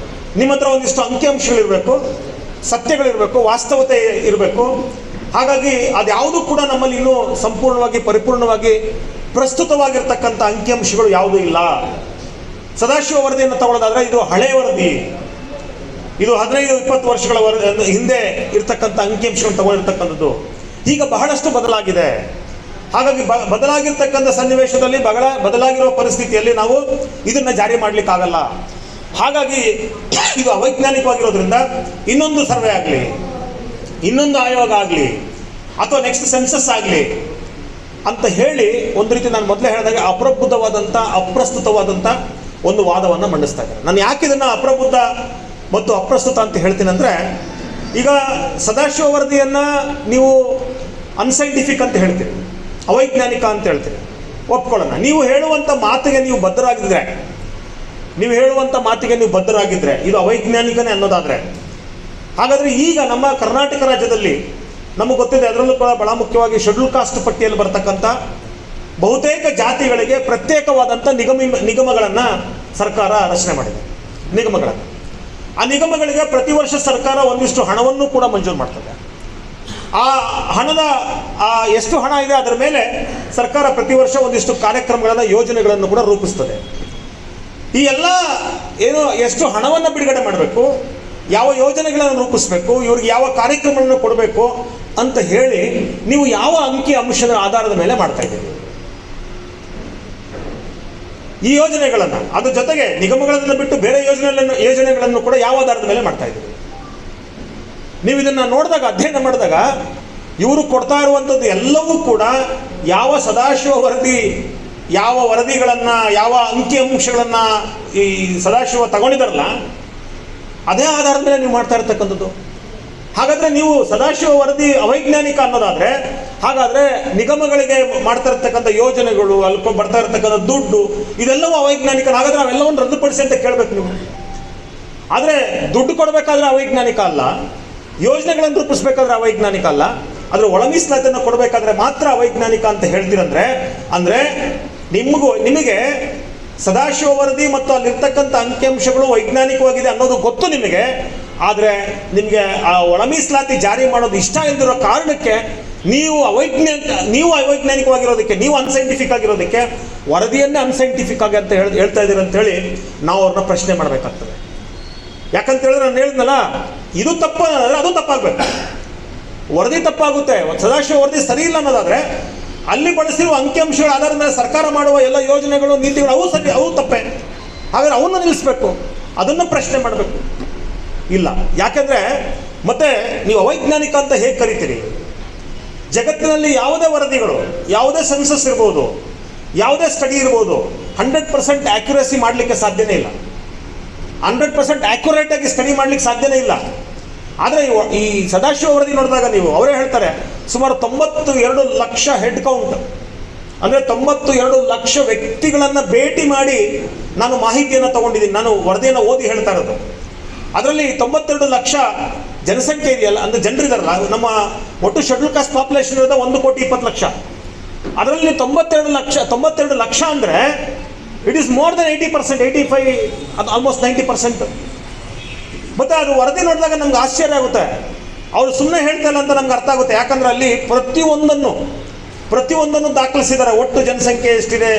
ನಿಮ್ಮ ಹತ್ರ ಒಂದಿಷ್ಟು ಅಂಕಿಅಂಶಗಳಿರಬೇಕು, ಸತ್ಯಗಳಿರಬೇಕು, ವಾಸ್ತವತೆ ಇರಬೇಕು. ಹಾಗಾಗಿ ಅದ್ಯಾವುದೂ ಕೂಡ ನಮ್ಮಲ್ಲಿ ಇನ್ನೂ ಸಂಪೂರ್ಣವಾಗಿ, ಪರಿಪೂರ್ಣವಾಗಿ ಪ್ರಸ್ತುತವಾಗಿರ್ತಕ್ಕಂಥ ಅಂಕಿಅಂಶಗಳು ಯಾವುದೂ ಇಲ್ಲ. ಸದಾಶಿವ ವರದಿಯನ್ನು ತಗೊಳ್ಳೋದಾದ್ರೆ ಇದು ಹಳೆ ವರದಿ, ಇದು 15-20 ವರ್ಷಗಳ ಹಿಂದೆ ಇರ್ತಕ್ಕಂಥ ಅಂಕಿಅಂಶಗಳನ್ನು ತಗೊಂಡಿರ್ತಕ್ಕಂಥದ್ದು. ಈಗ ಬಹಳಷ್ಟು ಬದಲಾಗಿದೆ. ಹಾಗಾಗಿ ಬದಲಾಗಿರ್ತಕ್ಕಂಥ ಸನ್ನಿವೇಶದಲ್ಲಿ, ಬದಲಾಗಿರುವ ಪರಿಸ್ಥಿತಿಯಲ್ಲಿ ನಾವು ಇದನ್ನು ಜಾರಿ ಮಾಡಲಿಕ್ಕಾಗಲ್ಲ. ಹಾಗಾಗಿ ಇದು ಅವೈಜ್ಞಾನಿಕವಾಗಿರೋದ್ರಿಂದ ಇನ್ನೊಂದು ಸರ್ವೆ ಆಗಲಿ, ಇನ್ನೊಂದು ಆಯೋಗ ಆಗಲಿ, ಅಥವಾ ನೆಕ್ಸ್ಟ್ ಸೆನ್ಸಸ್ ಆಗಲಿ ಅಂತ ಹೇಳಿ ಒಂದು ರೀತಿ ನಾನು ಮೊದಲೇ ಹೇಳಿದಾಗ ಅಪ್ರಬುದ್ಧವಾದಂಥ, ಅಪ್ರಸ್ತುತವಾದಂಥ ಒಂದು ವಾದವನ್ನು ಮಂಡಿಸ್ತಾ ಇದ್ದಾರೆ. ನಾನು ಯಾಕೆ ಇದನ್ನು ಅಪ್ರಬುದ್ಧ ಮತ್ತು ಅಪ್ರಸ್ತುತ ಅಂತ ಹೇಳ್ತೀನಿ ಅಂದರೆ, ಈಗ ಸದಾಶಿವ ವರದಿಯನ್ನು ನೀವು ಅನ್ಸೈಂಟಿಫಿಕ್ ಅಂತ ಹೇಳ್ತೀರಿ, ಅವೈಜ್ಞಾನಿಕ ಅಂತ ಹೇಳ್ತೀರಿ, ಒಪ್ಕೊಳ್ಳೋಣ. ನೀವು ಹೇಳುವಂಥ ಮಾತಿಗೆ ನೀವು ಬದ್ಧರಾಗಿದ್ದರೆ ಇದು ಅವೈಜ್ಞಾನಿಕನೇ ಅನ್ನೋದಾದರೆ, ಹಾಗಾದರೆ ಈಗ ನಮ್ಮ ಕರ್ನಾಟಕ ರಾಜ್ಯದಲ್ಲಿ ನಮಗೆ ಗೊತ್ತಿದೆ, ಅದರಲ್ಲೂ ಕೂಡ ಬಹಳ ಮುಖ್ಯವಾಗಿ ಶೆಡ್ಯೂಲ್ ಕಾಸ್ಟ್ ಪಟ್ಟಿಯಲ್ಲಿ ಬರ್ತಕ್ಕಂಥ ಬಹುತೇಕ ಜಾತಿಗಳಿಗೆ ಪ್ರತ್ಯೇಕವಾದಂಥ ನಿಗಮಗಳನ್ನು ಸರ್ಕಾರ ರಚನೆ ಮಾಡಿದೆ. ಆ ನಿಗಮಗಳಿಗೆ ಪ್ರತಿ ವರ್ಷ ಸರ್ಕಾರ ಒಂದಿಷ್ಟು ಹಣವನ್ನು ಕೂಡ ಮಂಜೂರು ಮಾಡ್ತದೆ. ಆ ಹಣದ ಎಷ್ಟು ಹಣ ಇದೆ ಅದರ ಮೇಲೆ ಸರ್ಕಾರ ಪ್ರತಿ ವರ್ಷ ಒಂದಿಷ್ಟು ಕಾರ್ಯಕ್ರಮಗಳನ್ನು, ಯೋಜನೆಗಳನ್ನು ಕೂಡ ರೂಪಿಸ್ತದೆ. ಈ ಎಲ್ಲ ಎಷ್ಟು ಹಣವನ್ನು ಬಿಡುಗಡೆ ಮಾಡಬೇಕು, ಯಾವ ಯೋಜನೆಗಳನ್ನು ರೂಪಿಸಬೇಕು, ಇವ್ರಿಗೆ ಯಾವ ಕಾರ್ಯಕ್ರಮಗಳನ್ನು ಕೊಡಬೇಕು ಅಂತ ಹೇಳಿ ನೀವು ಯಾವ ಅಂಕಿ ಅಂಶದ ಆಧಾರದ ಮೇಲೆ ಮಾಡ್ತಾ ಇದ್ದೀರಿ ಈ ಯೋಜನೆಗಳನ್ನು? ಅದ್ರ ಜೊತೆಗೆ ನಿಗಮಗಳನ್ನು ಬಿಟ್ಟು ಬೇರೆ ಯೋಜನೆಗಳನ್ನು ಕೂಡ ಯಾವ ಆಧಾರದ ಮೇಲೆ ಮಾಡ್ತಾ ಇದ್ದೀರಿ? ನೀವು ಇದನ್ನು ನೋಡಿದಾಗ, ಅಧ್ಯಯನ ಮಾಡಿದಾಗ, ಇವರು ಕೊಡ್ತಾ ಇರುವಂಥದ್ದು ಎಲ್ಲವೂ ಕೂಡ ಯಾವ ಸದಾಶಿವ ವರದಿ, ಯಾವ ವರದಿಗಳನ್ನು, ಯಾವ ಅಂಕಿ ಅಂಶಗಳನ್ನು ಈ ಸದಾಶಿವ ತಗೊಂಡಿದ್ದಾರಲ್ಲ ಅದೇ ಆಧಾರದ ಮೇಲೆ ನೀವು ಮಾಡ್ತಾ ಇರ್ತಕ್ಕಂಥದ್ದು. ಹಾಗಾದರೆ ನೀವು ಸದಾಶಿವ ವರದಿ ಅವೈಜ್ಞಾನಿಕ ಅನ್ನೋದಾದರೆ, ಹಾಗಾದರೆ ನಿಗಮಗಳಿಗೆ ಮಾಡ್ತಾ ಇರ್ತಕ್ಕಂಥ ಯೋಜನೆಗಳು, ಅಲ್ಲಿ ಬರ್ತಾ ಇರ್ತಕ್ಕಂಥ ದುಡ್ಡು, ಇದೆಲ್ಲವೂ ಅವೈಜ್ಞಾನಿಕ. ಹಾಗಾದರೆ ಅವೆಲ್ಲವನ್ನು ರದ್ದುಪಡಿಸಿ ಅಂತ ಕೇಳಬೇಕು ನೀವು. ಆದರೆ ದುಡ್ಡು ಕೊಡಬೇಕಾದ್ರೆ ಅವೈಜ್ಞಾನಿಕ ಅಲ್ಲ, ಯೋಜನೆಗಳನ್ನು ರೂಪಿಸಬೇಕಾದ್ರೆ ಅವೈಜ್ಞಾನಿಕ ಅಲ್ಲ, ಆದರೆ ಒಳ ಮೀಸಲಾತಿಯನ್ನು ಕೊಡಬೇಕಾದ್ರೆ ಮಾತ್ರ ಅವೈಜ್ಞಾನಿಕ ಅಂತ ಹೇಳ್ತೀರಂದ್ರೆ ನಿಮಗೆ ಸದಾಶಿವ ವರದಿ ಮತ್ತು ಅಲ್ಲಿರ್ತಕ್ಕಂಥ ಅಂಕಿಅಂಶಗಳು ವೈಜ್ಞಾನಿಕವಾಗಿದೆ ಅನ್ನೋದು ಗೊತ್ತು ನಿಮಗೆ. ಆದರೆ ನಿಮಗೆ ಆ ಒಳ ಮೀಸಲಾತಿ ಜಾರಿ ಮಾಡೋದು ಇಷ್ಟ ಇಲ್ದಿರೋ ಕಾರಣಕ್ಕೆ ನೀವು ಅವೈಜ್ಞಾನಿಕವಾಗಿರೋದಕ್ಕೆ, ನೀವು ಅನ್ಸೈಂಟಿಫಿಕ್ ಆಗಿರೋದಕ್ಕೆ ವರದಿಯನ್ನೇ ಅನ್ಸೈಂಟಿಫಿಕ್ ಆಗಿ ಅಂತ ಹೇಳ್ತಾ ಇದ್ದೀರಿ ಅಂತೇಳಿ ನಾವು ಅವ್ರನ್ನ ಪ್ರಶ್ನೆ ಮಾಡಬೇಕಾಗ್ತದೆ. ಯಾಕಂತ ಹೇಳಿದ್ರೆ ನಾನು ಹೇಳಿದ್ನಲ್ಲ, ಇದು ತಪ್ಪಾದರೆ ಅದು ತಪ್ಪಾಗಬೇಕು. ವರದಿ ತಪ್ಪಾಗುತ್ತೆ, ಸದಾಶಿವ ವರದಿ ಸರಿ ಇಲ್ಲ ಅನ್ನೋದಾದರೆ ಅಲ್ಲಿ ಬಳಸಿರುವ ಅಂಕಿಅಂಶಗಳ ಆಧಾರದ ಮೇಲೆ ಸರ್ಕಾರ ಮಾಡುವ ಎಲ್ಲ ಯೋಜನೆಗಳು, ನೀತಿಗಳು ಅವು ತಪ್ಪೆ. ಹಾಗಾದ್ರೆ ಅವನ್ನ ನಿಲ್ಲಿಸ್ಬೇಕು, ಅದನ್ನು ಪ್ರಶ್ನೆ ಮಾಡಬೇಕು. ಇಲ್ಲ, ಯಾಕೆಂದರೆ ಮತ್ತೆ ನೀವು ಅವೈಜ್ಞಾನಿಕ ಅಂತ ಹೇಗೆ ಕರಿತೀರಿ? ಜಗತ್ತಿನಲ್ಲಿ ಯಾವುದೇ ವರದಿಗಳು, ಯಾವುದೇ ಸೆನ್ಸಸ್ ಇರ್ಬೋದು, ಯಾವುದೇ ಸ್ಟಡಿ ಇರ್ಬೋದು, 100% ಆ್ಯಕ್ಯುರಸಿ ಮಾಡಲಿಕ್ಕೆ ಸಾಧ್ಯನೇ ಇಲ್ಲ. 100% ಆ್ಯಕ್ಯುರೇಟಾಗಿ ಸ್ಟಡಿ ಮಾಡಲಿಕ್ಕೆ ಸಾಧ್ಯನೇ ಇಲ್ಲ. ಆದರೆ ಈ ಸದಾಶಿವ ವರದಿ ನೋಡಿದಾಗ ನೀವು ಅವರೇ ಹೇಳ್ತಾರೆ, ಸುಮಾರು 92 ಲಕ್ಷ ಹೆಡ್ ಕೌಂಟ್, ಅಂದರೆ 92 ಲಕ್ಷ ವ್ಯಕ್ತಿಗಳನ್ನು ಭೇಟಿ ಮಾಡಿ ನಾನು ಮಾಹಿತಿಯನ್ನು ತಗೊಂಡಿದ್ದೀನಿ. ನಾನು ವರದಿಯನ್ನು ಓದಿ ಹೇಳ್ತಾ ಇರೋದು. ಅದರಲ್ಲಿ 92 ಲಕ್ಷ ಜನಸಂಖ್ಯೆ ಇದೆಯಲ್ಲ, ಅಂದರೆ ಜನರಿದಾರಲ್ಲ, ನಮ್ಮ ಒಟ್ಟು ಶೆಡ್ಯೂಲ್ ಕಾಸ್ಟ್ ಪಾಪ್ಯುಲೇಷನ್ ಇರೋದು 1,20,00,000. ಅದರಲ್ಲಿ 92 ಲಕ್ಷ ಅಂದರೆ ಇಟ್ ಈಸ್ ಮೋರ್ ದೆನ್ 80%, 85, ಅದು ಆಲ್ಮೋಸ್ಟ್ 90%. ಮತ್ತು ಅದು ವರದಿ ನೋಡಿದಾಗ ನಮ್ಗೆ ಆಶ್ಚರ್ಯ ಆಗುತ್ತೆ. ಅವರು ಸುಮ್ಮನೆ ಹೇಳ್ತಾ ಇಲ್ಲ ಅಂತ ನಮ್ಗೆ ಅರ್ಥ ಆಗುತ್ತೆ. ಯಾಕಂದರೆ ಅಲ್ಲಿ ಪ್ರತಿಯೊಂದನ್ನು ದಾಖಲಿಸಿದ್ದಾರೆ. ಒಟ್ಟು ಜನಸಂಖ್ಯೆ ಎಷ್ಟಿದೆ,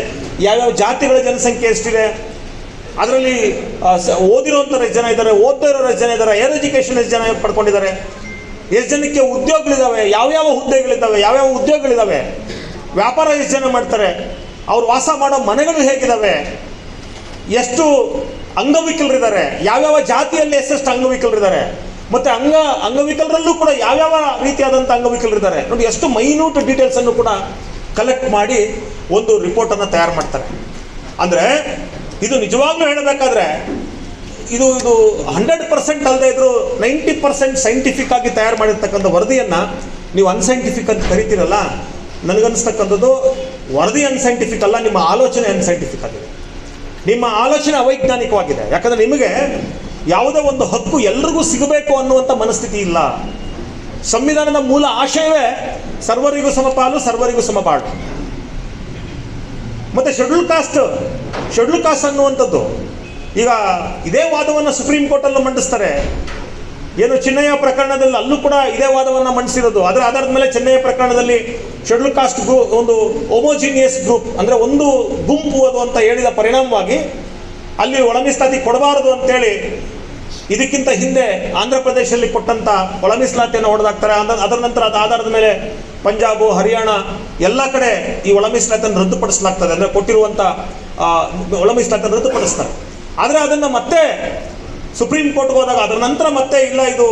ಯಾವ್ಯಾವ ಜಾತಿಗಳ ಜನಸಂಖ್ಯೆ ಎಷ್ಟಿದೆ, ಅದರಲ್ಲಿ ಓದಿರೋಂಥವ್ರು ಎಷ್ಟು ಜನ ಇದ್ದಾರೆ, ಓದ್ತಾ ಇರೋರು ಎಷ್ಟು ಜನ ಇದ್ದಾರೆ, ಏರ್ ಎಜುಕೇಷನ್ ಎಷ್ಟು ಜನ ಪಡ್ಕೊಂಡಿದ್ದಾರೆ, ಎಷ್ಟು ಜನಕ್ಕೆ ಉದ್ಯೋಗಗಳಿದ್ದಾವೆ, ಯಾವ್ಯಾವ ಉದ್ಯೋಗಗಳಿದ್ದಾವೆ, ವ್ಯಾಪಾರ ಎಷ್ಟು ಜನ ಮಾಡ್ತಾರೆ, ಅವ್ರು ವಾಸ ಮಾಡೋ ಮನೆಗಳು ಹೇಗಿದ್ದಾವೆ, ಎಷ್ಟು ಅಂಗವಿಕಲರಿದ್ದಾರೆ, ಯಾವ್ಯಾವ ಜಾತಿಯಲ್ಲಿ ಎಷ್ಟೆಷ್ಟು ಅಂಗವಿಕಲರಿದ್ದಾರೆ, ಮತ್ತು ಅಂಗವಿಕಲರಲ್ಲೂ ಕೂಡ ಯಾವ್ಯಾವ ರೀತಿಯಾದಂಥ ಅಂಗವಿಕಲರಿದ್ದಾರೆ ನೋಡಿ. ಎಷ್ಟು ಮೈನ್ಯೂಟ್ ಡೀಟೇಲ್ಸನ್ನು ಕೂಡ ಕಲೆಕ್ಟ್ ಮಾಡಿ ಒಂದು ರಿಪೋರ್ಟನ್ನು ತಯಾರು ಮಾಡ್ತಾರೆ. ಅಂದರೆ ಇದು ನಿಜವಾಗ್ಲೂ ಹೇಳಬೇಕಾದ್ರೆ ಇದು 100% ಅಲ್ಲದೆ ಇದ್ರೂ 90% ಸೈಂಟಿಫಿಕ್ ಆಗಿ ತಯಾರು ಮಾಡಿರ್ತಕ್ಕಂಥ ವರದಿಯನ್ನು ನೀವು ಅನ್ಸೈಂಟಿಫಿಕ್ ಅಂತ ಕರಿತೀರಲ್ಲ, ನನಗನ್ನಿಸ್ತಕ್ಕಂಥದ್ದು ವರದಿ ಅನ್ಸೈಂಟಿಫಿಕ್ ಅಲ್ಲ, ನಿಮ್ಮ ಆಲೋಚನೆ ಅನ್ಸೈಂಟಿಫಿಕ್ ಆಗಿದೆ, ನಿಮ್ಮ ಆಲೋಚನೆ ಅವೈಜ್ಞಾನಿಕವಾಗಿದೆ. ಯಾಕಂದರೆ ನಿಮಗೆ ಯಾವುದೇ ಒಂದು ಹಕ್ಕು ಎಲ್ರಿಗೂ ಸಿಗಬೇಕು ಅನ್ನುವಂಥ ಮನಸ್ಥಿತಿ ಇಲ್ಲ. ಸಂವಿಧಾನದ ಮೂಲ ಆಶಯವೇ ಸರ್ವರಿಗೂ ಸಮಪಾಲು, ಸರ್ವರಿಗೂ ಸಮಪಾಡು. ಮತ್ತು ಶೆಡ್ಯೂಲ್ ಕಾಸ್ಟ್ ಅನ್ನುವಂಥದ್ದು ಈಗ ಇದೇ ವಾದವನ್ನು ಸುಪ್ರೀಂ ಕೋರ್ಟಲ್ಲೂ ಮಂಡಿಸ್ತಾರೆ. ಏನು ಚಿನ್ನಯ್ಯ ಪ್ರಕರಣದಲ್ಲಿ ಅಲ್ಲೂ ಕೂಡ ಇದೇ ವಾದವನ್ನು ಮಂಡಿಸಿರೋದು. ಅದರ ಆಧಾರದ ಮೇಲೆ ಚಿನ್ನಯ್ಯ ಪ್ರಕರಣದಲ್ಲಿ ಶೆಡ್ಯೂಲ್ ಕಾಸ್ಟ್ ಒಂದು ಹೋಮೋಜಿನಿಯಸ್ ಗ್ರೂಪ್, ಅಂದರೆ ಒಂದು ಗುಂಪು ಅದು ಅಂತ ಹೇಳಿದ ಪರಿಣಾಮವಾಗಿ ಅಲ್ಲಿ ಒಳ ಮೀಸಲಾತಿ ಕೊಡಬಾರದು ಅಂತೇಳಿ ಇದಕ್ಕಿಂತ ಹಿಂದೆ ಆಂಧ್ರ ಪ್ರದೇಶದಲ್ಲಿ ಕೊಟ್ಟಂಥ ಒಳ ಮೀಸಲಾತಿಯನ್ನು ಹೊಡೆದಾಕ್ತಾರೆ. ಅದರ ನಂತರ ಅದು ಆಧಾರದ ಮೇಲೆ ಪಂಜಾಬು, ಹರಿಯಾಣ ಎಲ್ಲ ಕಡೆ ಈ ಒಳ ಮೀಸಲಾತಿಯನ್ನು ರದ್ದುಪಡಿಸಲಾಗ್ತದೆ. ಅಂದರೆ ಕೊಟ್ಟಿರುವಂಥ ಒಳ ಮೀಸಲಾತಿಯನ್ನು ರದ್ದುಪಡಿಸ್ತಾರೆ. ಆದರೆ ಅದನ್ನು ಮತ್ತೆ ಸುಪ್ರೀಂ ಕೋರ್ಟ್ಗೆ ಹೋದಾಗ ಅದರ ನಂತರ ಮತ್ತೆ ಇಲ್ಲ, ಇದು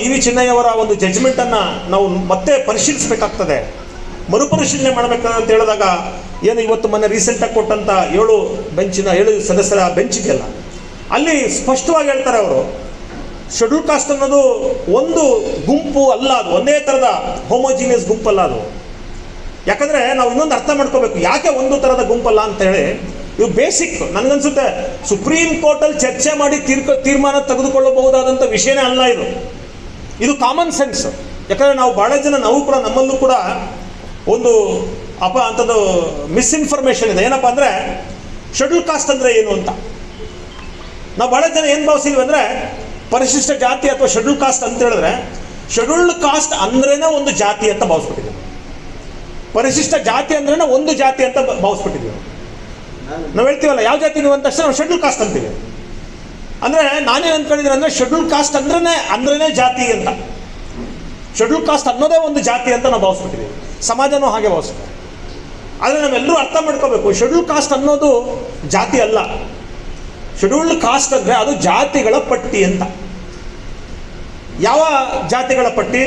ಇ.ವಿ. ಚಿನ್ನಯ್ಯವರ ಒಂದು ಜಡ್ಜ್ಮೆಂಟನ್ನು ನಾವು ಮತ್ತೆ ಪರಿಶೀಲಿಸಬೇಕಾಗ್ತದೆ, ಮರುಪರಿಶೀಲನೆ ಮಾಡಬೇಕಾದ ಅಂತ ಹೇಳಿದಾಗ ಏನು ಇವತ್ತು ಮೊನ್ನೆ ರೀಸೆಂಟಾಗಿ ಕೊಟ್ಟಂಥ 7 ಸದಸ್ಯರ ಬೆಂಚ್ ಇದೆಯಲ್ಲ, ಅಲ್ಲಿ ಸ್ಪಷ್ಟವಾಗಿ ಹೇಳ್ತಾರೆ ಅವರು, ಶೆಡ್ಯೂಲ್ ಕಾಸ್ಟ್ ಅನ್ನೋದು ಒಂದು ಗುಂಪು ಅಲ್ಲ, ಅದು ಒಂದೇ ಥರದ ಹೋಮೋಜಿನಿಯಸ್ ಗುಂಪಲ್ಲ ಅದು. ಯಾಕಂದರೆ ನಾವು ಇನ್ನೊಂದು ಅರ್ಥ ಮಾಡ್ಕೋಬೇಕು, ಯಾಕೆ ಒಂದು ಥರದ ಗುಂಪಲ್ಲ ಅಂತೇಳಿ. ಇವು ಬೇಸಿಕ್, ನನಗನ್ಸುತ್ತೆ ಸುಪ್ರೀಂ ಕೋರ್ಟಲ್ಲಿ ಚರ್ಚೆ ಮಾಡಿ ತೀರ್ಮಾನ ತೆಗೆದುಕೊಳ್ಳಬಹುದಾದಂಥ ವಿಷಯನೇ ಅಲ್ಲ ಇದು ಕಾಮನ್ ಸೆನ್ಸ್. ಯಾಕಂದರೆ ನಾವು ಭಾಳ ಜನ, ನಾವು ಕೂಡ ನಮ್ಮಲ್ಲೂ ಕೂಡ ಒಂದು ಅಂಥದ್ದು ಮಿಸ್ಇನ್ಫಾರ್ಮೇಷನ್ ಇದೆ. ಏನಪ್ಪ ಅಂದರೆ ಶೆಡ್ಯೂಲ್ ಕಾಸ್ಟ್ ಅಂದರೆ ಏನು ಅಂತ ನಾವು ಭಾಳ ಜನ ಏನು ಭಾವಿಸಿದ್ವಿ ಅಂದರೆ, ಪರಿಶಿಷ್ಟ ಜಾತಿ ಅಥವಾ ಶೆಡ್ಯೂಲ್ ಕಾಸ್ಟ್ ಅಂತ ಹೇಳಿದ್ರೆ ಶೆಡ್ಯೂಲ್ಡ್ ಕಾಸ್ಟ್ ಅಂದ್ರೇ ಒಂದು ಜಾತಿ ಅಂತ ಭಾವಿಸ್ಬಿಟ್ಟಿದ್ದೀವಿ. ಪರಿಶಿಷ್ಟ ಜಾತಿ ಅಂದ್ರೇ ಒಂದು ಜಾತಿ ಅಂತ ಭಾವಿಸ್ಬಿಟ್ಟಿದ್ದೀವಿ. ನಾವು ಹೇಳ್ತೀವಲ್ಲ, ಯಾವ ಜಾತಿ ನೀವು ಅಂತ ನಾವು ಶೆಡ್ಯೂಲ್ ಕಾಸ್ಟ್ ಅಂತೀವಿ. ಅಂದರೆ ನಾನೇನು ಅಂದ್ಕೊಂಡಿದ್ದೀನಿ ಅಂದರೆ ಶೆಡ್ಯೂಲ್ ಕಾಸ್ಟ್ ಅಂದ್ರೇ ಜಾತಿ ಅಂತ, ಶೆಡ್ಯೂಲ್ ಕಾಸ್ಟ್ ಅನ್ನೋದೇ ಒಂದು ಜಾತಿ ಅಂತ ನಾವು ಭಾವಿಸ್ಬಿಟ್ಟಿದ್ದೀವಿ. ಸಮಾಜನೂ ಹಾಗೆ ಭಾವಿಸ್ತಾರೆ. ಆದರೆ ನಾವೆಲ್ಲರೂ ಅರ್ಥ ಮಾಡ್ಕೋಬೇಕು, ಶೆಡ್ಯೂಲ್ ಕಾಸ್ಟ್ ಅನ್ನೋದು ಜಾತಿ ಅಲ್ಲ. ಶೆಡ್ಯೂಲ್ಡ್ ಕಾಸ್ಟ್ ಅಂದರೆ ಅದು ಜಾತಿಗಳ ಪಟ್ಟಿ ಅಂತ. ಯಾವ ಜಾತಿಗಳ ಪಟ್ಟಿ?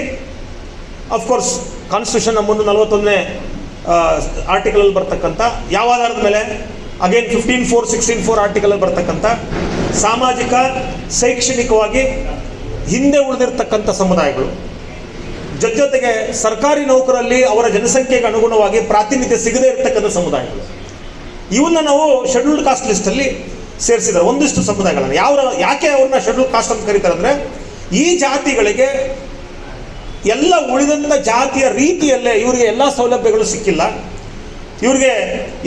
ಅಫ್ಕೋರ್ಸ್ ಕಾನ್ಸ್ಟಿಟ್ಯೂಷನ್ನ 341ನೇ ಆರ್ಟಿಕಲಲ್ಲಿ ಬರ್ತಕ್ಕಂಥ, ಯಾವ ಆಧಾರದ ಮೇಲೆ? ಅಗೇನ್ 15(4), 16(4) ಆರ್ಟಿಕಲಲ್ಲಿ ಬರ್ತಕ್ಕಂಥ ಸಾಮಾಜಿಕ ಶೈಕ್ಷಣಿಕವಾಗಿ ಹಿಂದೆ ಉಳಿದಿರ್ತಕ್ಕಂಥ ಸಮುದಾಯಗಳು, ಜೊತೆಗೆ ಸರ್ಕಾರಿ ನೌಕರಲ್ಲಿ ಅವರ ಜನಸಂಖ್ಯೆಗೆ ಅನುಗುಣವಾಗಿ ಪ್ರಾತಿನಿಧ್ಯ ಸಿಗದೇ ಇರತಕ್ಕಂಥ ಸಮುದಾಯಗಳು, ಇವನ್ನ ನಾವು ಶೆಡ್ಯೂಲ್ಡ್ ಕಾಸ್ಟ್ ಲಿಸ್ಟಲ್ಲಿ ಸೇರಿಸಿದ್ದಾರೆ. ಒಂದಿಷ್ಟು ಸಮುದಾಯಗಳನ್ನು ಯಾಕೆ ಅವ್ರನ್ನ ಶೆಡ್ಯೂಲ್ ಕಾಸ್ಟ್ ಅಂತ ಕರೀತಾರೆ ಅಂದರೆ, ಈ ಜಾತಿಗಳಿಗೆ ಎಲ್ಲ ಉಳಿದಂಥ ಜಾತಿಯ ರೀತಿಯಲ್ಲೇ ಇವರಿಗೆ ಎಲ್ಲ ಸೌಲಭ್ಯಗಳು ಸಿಕ್ಕಿಲ್ಲ, ಇವರಿಗೆ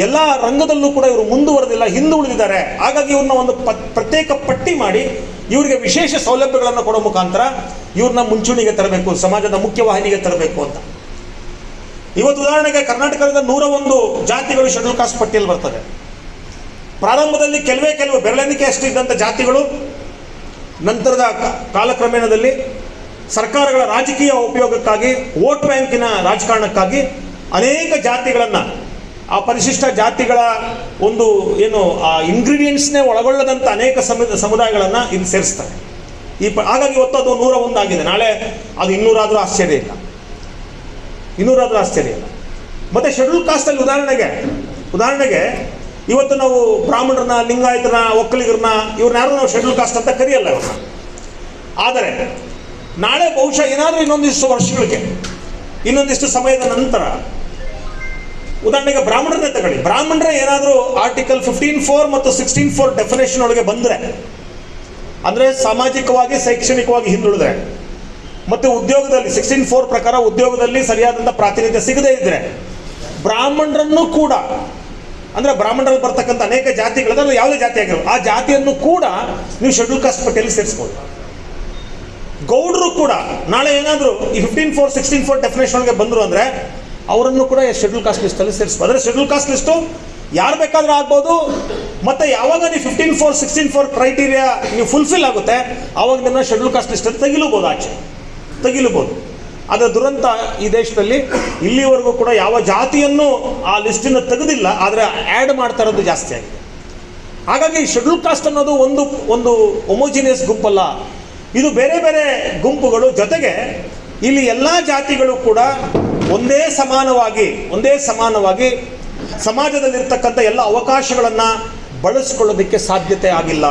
ಎಲ್ಲ ರಂಗದಲ್ಲೂ ಕೂಡ ಇವರು ಮುಂದುವರೆದಿಲ್ಲ, ಹಿಂದೆ ಉಳಿದಿದ್ದಾರೆ. ಹಾಗಾಗಿ ಇವ್ರನ್ನ ಒಂದು ಪ್ರತ್ಯೇಕ ಪಟ್ಟಿ ಮಾಡಿ ಇವರಿಗೆ ವಿಶೇಷ ಸೌಲಭ್ಯಗಳನ್ನು ಕೊಡೋ ಮುಖಾಂತರ ಇವ್ರನ್ನ ಮುಂಚೂಣಿಗೆ ತರಬೇಕು, ಸಮಾಜದ ಮುಖ್ಯವಾಹಿನಿಗೆ ತರಬೇಕು ಅಂತ. ಇವತ್ತು ಉದಾಹರಣೆಗೆ ಕರ್ನಾಟಕದ 101 ಜಾತಿಗಳು ಶೆಡ್ಯೂಲ್ ಕಾಸ್ಟ್ ಪಟ್ಟಿಯಲ್ಲಿ ಬರ್ತದೆ. ಪ್ರಾರಂಭದಲ್ಲಿ ಕೆಲವು ಬೆರಳೆಣಿಕೆ ಅಷ್ಟು ಇದ್ದಂಥ ಜಾತಿಗಳು ನಂತರದ ಕಾಲಕ್ರಮೇಣದಲ್ಲಿ ಸರ್ಕಾರಗಳ ರಾಜಕೀಯ ಉಪಯೋಗಕ್ಕಾಗಿ, ವೋಟ್ ಬ್ಯಾಂಕಿನ ರಾಜಕಾರಣಕ್ಕಾಗಿ ಅನೇಕ ಜಾತಿಗಳನ್ನು ಆ ಪರಿಶಿಷ್ಟ ಜಾತಿಗಳ ಒಂದು ಏನು ಆ ಇಂಗ್ರೀಡಿಯೆಂಟ್ಸ್ನೇ ಒಳಗೊಳ್ಳದಂಥ ಅನೇಕ ಸಮುದಾಯಗಳನ್ನು ಇಲ್ಲಿ ಸೇರಿಸ್ತಾರೆ. ಹಾಗಾಗಿ ಇವತ್ತು ಅದು 101 ಆಗಿದೆ. ನಾಳೆ ಅದು 200 ಆದರೂ ಆಶ್ಚರ್ಯ ಇಲ್ಲ, 200 ಆದರೂ ಆಶ್ಚರ್ಯ ಇಲ್ಲ. ಮತ್ತು ಶೆಡ್ಯೂಲ್ ಕಾಸ್ಟಲ್ಲಿ ಉದಾಹರಣೆಗೆ ಇವತ್ತು ನಾವು ಬ್ರಾಹ್ಮಣರನ್ನ, ಲಿಂಗಾಯತರನ್ನ, ಒಕ್ಕಲಿಗರನ್ನ ಇವ್ರನ್ನಾರು ನಾವು ಶೆಡ್ಯೂಲ್ ಕಾಸ್ಟ್ ಅಂತ ಕರೆಯಲ್ಲ ಇವ್ರನ್ನ. ಆದರೆ ನಾಳೆ ಬಹುಶಃ ಏನಾದರೂ ಇನ್ನೊಂದಿಷ್ಟು ವರ್ಷಗಳಿಗೆ, ಇನ್ನೊಂದಿಷ್ಟು ಸಮಯದ ನಂತರ, ಉದಾಹರಣೆಗೆ ಬ್ರಾಹ್ಮಣರನ್ನೇ ತಗೊಳ್ಳಿ, ಬ್ರಾಹ್ಮಣರೇ ಏನಾದರೂ ಆರ್ಟಿಕಲ್ 15(4) ಮತ್ತು 16(4) ಡೆಫಿನೇಷನ್ ಒಳಗೆ ಬಂದರೆ, ಅಂದರೆ ಸಾಮಾಜಿಕವಾಗಿ ಶೈಕ್ಷಣಿಕವಾಗಿ ಹಿಂದುಳಿದ್ರೆ ಮತ್ತು ಉದ್ಯೋಗದಲ್ಲಿ 16(4) ಪ್ರಕಾರ ಉದ್ಯೋಗದಲ್ಲಿ ಸರಿಯಾದಂಥ ಪ್ರಾತಿನಿಧ್ಯ ಸಿಗದೇ ಇದ್ದರೆ, ಬ್ರಾಹ್ಮಣರನ್ನು ಕೂಡ, ಅಂದರೆ ಬ್ರಾಹ್ಮಣರಲ್ಲಿ ಬರ್ತಕ್ಕಂಥ ಅನೇಕ ಜಾತಿಗಳಿದ್ರೆ ಯಾವುದೇ ಜಾತಿ ಆಗಿರೋ ಆ ಜಾತಿಯನ್ನು ಕೂಡ ನೀವು ಶೆಡ್ಯೂಲ್ ಕಾಸ್ಟ್ ಪಟ್ಟಿಯಲ್ಲಿ ಸೇರಿಸ್ಬೋದು. ಗೌಡರು ಕೂಡ ನಾಳೆ ಏನಾದರೂ ಈ 15(4), 16(4) ಡೆಫಿನೇಷನ್ ಒಳಗೆ ಬಂದರು ಅಂದರೆ ಅವರನ್ನು ಕೂಡ ಶೆಡ್ಯೂಲ್ ಕಾಸ್ಟ್ ಲಿಸ್ಟಲ್ಲಿ ಸೇರಿಸ್ಬೋದು. ಅಂದರೆ ಶೆಡ್ಯೂಲ್ ಕಾಸ್ಟ್ ಲಿಸ್ಟು ಯಾರು ಬೇಕಾದರೂ ಆಗ್ಬೋದು. ಮತ್ತು ಯಾವಾಗ ನೀವು 15(4), 16(4) ಕ್ರೈಟೀರಿಯಾ ನೀವು ಫುಲ್ಫಿಲ್ ಆಗುತ್ತೆ ಆವಾಗ ನಿಮ್ಮ ಶೆಡ್ಯೂಲ್ ಕಾಸ್ಟ್ ಲಿಸ್ಟಲ್ಲಿ ತೆಗಿಲೂಬೋದು. ಅದರ ದುರಂತ ಈ ದೇಶದಲ್ಲಿ ಇಲ್ಲಿವರೆಗೂ ಕೂಡ ಯಾವ ಜಾತಿಯನ್ನು ಆ ಲಿಸ್ಟಿನ ತೆಗೆದಿಲ್ಲ, ಆದರೆ ಆ್ಯಡ್ ಮಾಡ್ತಾ ಇರೋದು ಜಾಸ್ತಿ ಆಗಿದೆ. ಹಾಗಾಗಿ ಶೆಡ್ಯೂಲ್ ಕಾಸ್ಟ್ ಅನ್ನೋದು ಒಂದು ಹೊಮೋಜಿನಿಯಸ್ ಗುಂಪಲ್ಲ, ಇದು ಬೇರೆ ಬೇರೆ ಗುಂಪುಗಳು. ಜೊತೆಗೆ ಇಲ್ಲಿ ಎಲ್ಲ ಜಾತಿಗಳು ಕೂಡ ಒಂದೇ ಸಮಾನವಾಗಿ ಸಮಾಜದಲ್ಲಿರ್ತಕ್ಕಂಥ ಎಲ್ಲ ಅವಕಾಶಗಳನ್ನು ಬಳಸ್ಕೊಳ್ಳೋದಕ್ಕೆ ಸಾಧ್ಯತೆ ಆಗಿಲ್ಲ.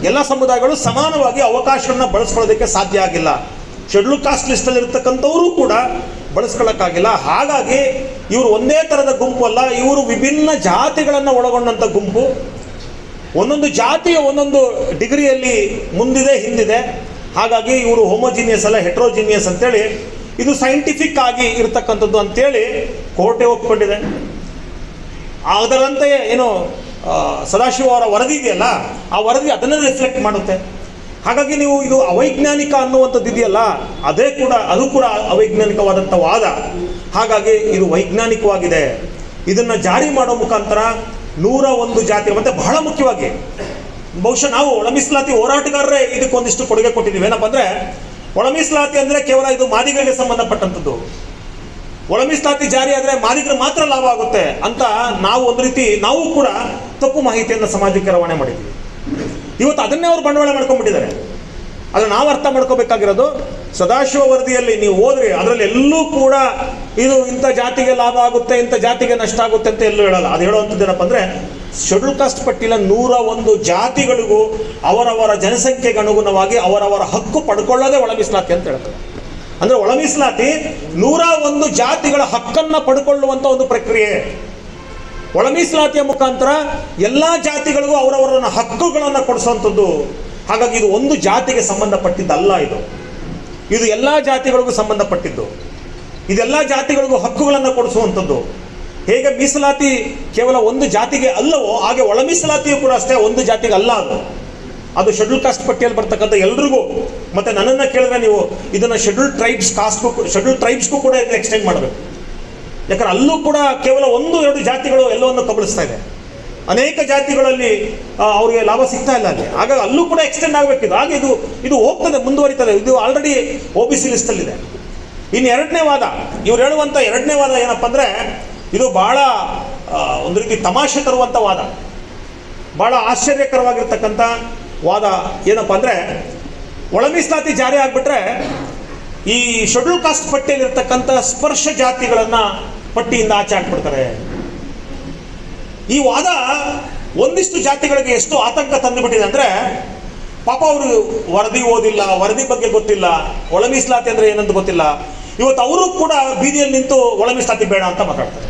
ಎಲ್ಲ ಸಮುದಾಯಗಳು ಸಮಾನವಾಗಿ ಅವಕಾಶಗಳನ್ನು ಬಳಸ್ಕೊಳ್ಳೋದಕ್ಕೆ ಸಾಧ್ಯ ಆಗಿಲ್ಲ. ಶೆಡ್ಯೂಲ್ ಕಾಸ್ಟ್ ಲಿಸ್ಟಲ್ಲಿ ಇರ್ತಕ್ಕಂಥವರು ಕೂಡ ಬಳಸ್ಕೊಳ್ಳೋಕ್ಕಾಗಿಲ್ಲ. ಹಾಗಾಗಿ ಇವರು ಒಂದೇ ಥರದ ಗುಂಪು ಅಲ್ಲ, ಇವರು ವಿಭಿನ್ನ ಜಾತಿಗಳನ್ನು ಒಳಗೊಂಡಂಥ ಗುಂಪು. ಒಂದೊಂದು ಜಾತಿಯ ಒಂದೊಂದು ಡಿಗ್ರಿಯಲ್ಲಿ ಮುಂದಿದೆ, ಹಿಂದಿದೆ. ಹಾಗಾಗಿ ಇವರು ಹೋಮೋಜಿನಿಯಸ್ ಅಲ್ಲ, ಹೆಟ್ರೋಜಿನಿಯಸ್ ಅಂತೇಳಿ, ಇದು ಸೈಂಟಿಫಿಕ್ ಆಗಿ ಇರತಕ್ಕಂಥದ್ದು ಅಂತೇಳಿ ಕೋರ್ಟೇ ಒಪ್ಕೊಂಡಿದೆ. ಅದರಂತೆಯೇ ಏನು ಸದಾಶಿವ ಅವರ ವರದಿ ಇದೆಯಲ್ಲ, ಆ ವರದಿ ಅದನ್ನೇ ರಿಫ್ಲೆಕ್ಟ್ ಮಾಡುತ್ತೆ. ಹಾಗಾಗಿ ನೀವು ಇದು ಅವೈಜ್ಞಾನಿಕ ಅನ್ನುವಂಥದ್ದು ಇದೆಯಲ್ಲ, ಅದು ಕೂಡ ಅವೈಜ್ಞಾನಿಕವಾದಂಥ ವಾದ. ಹಾಗಾಗಿ ಇದು ವೈಜ್ಞಾನಿಕವಾಗಿದೆ. ಇದನ್ನು ಜಾರಿ ಮಾಡೋ ಮುಖಾಂತರ 101 ಜಾತಿ, ಮತ್ತು ಬಹಳ ಮುಖ್ಯವಾಗಿ ಬಹುಶಃ ನಾವು ಒಳ ಮೀಸಲಾತಿ ಹೋರಾಟಗಾರರೇ ಇದಕ್ಕೊಂದಿಷ್ಟು ಕೊಡುಗೆ ಕೊಟ್ಟಿದ್ದೀವಿ. ಏನಪ್ಪ ಅಂದರೆ, ಒಳ ಮೀಸಲಾತಿ ಅಂದರೆ ಕೇವಲ ಇದು ಮಾದಿಗರಿಗೆ ಸಂಬಂಧಪಟ್ಟಂಥದ್ದು. ಒಳ ಮೀಸಲಾತಿ ಜಾರಿ ಆದರೆ ಮಾದಿಗರು ಮಾತ್ರ ಲಾಭ ಆಗುತ್ತೆ ಅಂತ ನಾವು ಕೂಡ ತಪ್ಪು ಮಾಹಿತಿಯನ್ನು ಸಮಾಜಕ್ಕೆ ರವಾನೆ ಮಾಡಿದ್ದೀವಿ. ಇವತ್ತು ಅದನ್ನೇ ಅವರು ಬಂಡವಾಳ ಮಾಡ್ಕೊಂಡ್ಬಿಟ್ಟಿದ್ದಾರೆ. ಆದರೆ ನಾವು ಅರ್ಥ ಮಾಡ್ಕೋಬೇಕಾಗಿರೋದು, ಸದಾಶಿವ ವರದಿಯಲ್ಲಿ ನೀವು ಹೋದ್ರಿ, ಅದರಲ್ಲಿ ಎಲ್ಲೂ ಕೂಡ ಇದು ಇಂಥ ಜಾತಿಗೆ ಲಾಭ ಆಗುತ್ತೆ, ಇಂಥ ಜಾತಿಗೆ ನಷ್ಟ ಆಗುತ್ತೆ ಅಂತ ಎಲ್ಲೂ ಹೇಳಲ್ಲ. ಅದು ಹೇಳುವಂಥದ್ದು ಏನಪ್ಪ ಅಂದರೆ, ಶೆಡ್ಯೂಲ್ ಕಾಸ್ಟ್ ಪಟ್ಟಿಲ 101 ಜಾತಿಗಳಿಗೂ ಅವರವರ ಜನಸಂಖ್ಯೆಗೆ ಅನುಗುಣವಾಗಿ ಅವರವರ ಹಕ್ಕು ಪಡ್ಕೊಳ್ಳೋದೇ ಒಳ ಮೀಸಲಾತಿ ಅಂತ ಹೇಳ್ತಾರೆ. ಅಂದರೆ ಒಳ ಮೀಸಲಾತಿ 101 ಜಾತಿಗಳ ಹಕ್ಕನ್ನು ಪಡ್ಕೊಳ್ಳುವಂಥ ಒಂದು ಪ್ರಕ್ರಿಯೆ. ಒಳ ಮೀಸಲಾತಿಯ ಮುಖಾಂತರ ಎಲ್ಲ ಜಾತಿಗಳಿಗೂ ಅವರವರ ಹಕ್ಕುಗಳನ್ನು ಕೊಡಿಸುವಂಥದ್ದು. ಹಾಗಾಗಿ ಇದು ಒಂದು ಜಾತಿಗೆ ಸಂಬಂಧಪಟ್ಟಿದ್ದಲ್ಲ, ಇದು ಎಲ್ಲ ಜಾತಿಗಳಿಗೂ ಸಂಬಂಧಪಟ್ಟಿದ್ದು. ಇದೆಲ್ಲ ಜಾತಿಗಳಿಗೂ ಹಕ್ಕುಗಳನ್ನು ಕೊಡಿಸುವಂಥದ್ದು. ಹೇಗೆ ಮೀಸಲಾತಿ ಕೇವಲ ಒಂದು ಜಾತಿಗೆ ಅಲ್ಲವೋ, ಹಾಗೆ ಒಳ ಮೀಸಲಾತಿಯೂ ಕೂಡ ಅಷ್ಟೇ ಒಂದು ಜಾತಿಗೆ ಅಲ್ಲ. ಅದು ಶೆಡ್ಯೂಲ್ ಕಾಸ್ಟ್ ಪಟ್ಟಿಯಲ್ಲಿ ಬರ್ತಕ್ಕಂಥ ಎಲ್ರಿಗೂ. ಮತ್ತು ನನ್ನನ್ನು ಕೇಳಿದ್ರೆ ನೀವು ಇದನ್ನು ಶೆಡ್ಯೂಲ್ ಟ್ರೈಬ್ಸ್ಗೂ ಕೂಡ ಇದನ್ನು ಎಕ್ಸ್ಟೆಂಡ್ ಮಾಡಬೇಕು. ಯಾಕಂದ್ರೆ ಅಲ್ಲೂ ಕೂಡ ಕೇವಲ 1-2 ಜಾತಿಗಳು ಎಲ್ಲವನ್ನು ಕಬಳಿಸ್ತಾ ಇದೆ. ಅನೇಕ ಜಾತಿಗಳಲ್ಲಿ ಅವರಿಗೆ ಲಾಭ ಸಿಗ್ತಾ ಇಲ್ಲ ಅಲ್ಲಿ. ಹಾಗಾಗಿ ಅಲ್ಲೂ ಕೂಡ ಎಕ್ಸ್ಟೆಂಡ್ ಆಗಬೇಕಿದೆ. ಹಾಗೆ ಇದು ಹೋಗ್ತದೆ, ಮುಂದುವರಿತದೆ. ಇದು ಆಲ್ರೆಡಿ OBC ಲಿಸ್ಟಲ್ಲಿದೆ. ಇನ್ನು ಇವ್ರು ಹೇಳುವಂಥ ಎರಡನೇ ವಾದ ಏನಪ್ಪ ಅಂದರೆ, ಇದು ಭಾಳ ಒಂದು ರೀತಿ ತಮಾಷೆ ತರುವಂಥ ವಾದ, ಭಾಳ ಆಶ್ಚರ್ಯಕರವಾಗಿರ್ತಕ್ಕಂಥ ವಾದ. ಏನಪ್ಪ ಅಂದರೆ, ಒಳ ಮೀಸಲಾತಿ ಜಾರಿ ಆಗಿಬಿಟ್ರೆ ಈ ಶೆಡ್ಯೂಲ್ ಕಾಸ್ಟ್ ಪಟ್ಟಿಯಲ್ಲಿರ್ತಕ್ಕಂಥ ಸ್ಪರ್ಶ ಜಾತಿಗಳನ್ನು ಪಟ್ಟಿಯಿಂದ ಆಚೆ ಹಾಕ್ಬಿಡ್ತಾರೆ. ಈ ವಾದ ಒಂದಿಷ್ಟು ಜಾತಿಗಳಿಗೆ ಎಷ್ಟು ಆತಂಕ ತಂದುಬಿಟ್ಟಿದೆ ಅಂದರೆ, ಪಾಪ ಅವರು ವರದಿ ಓದಿಲ್ಲ, ವರದಿ ಬಗ್ಗೆ ಗೊತ್ತಿಲ್ಲ, ಒಳ ಮೀಸಲಾತಿ ಅಂದರೆ ಏನಂತ ಗೊತ್ತಿಲ್ಲ. ಇವತ್ತು ಅವರು ಕೂಡ ಬೀದಿಯಲ್ಲಿ ನಿಂತು ಒಳ ಮೀಸಲಾತಿ ಬೇಡ ಅಂತ ಮಾತಾಡ್ತಾರೆ.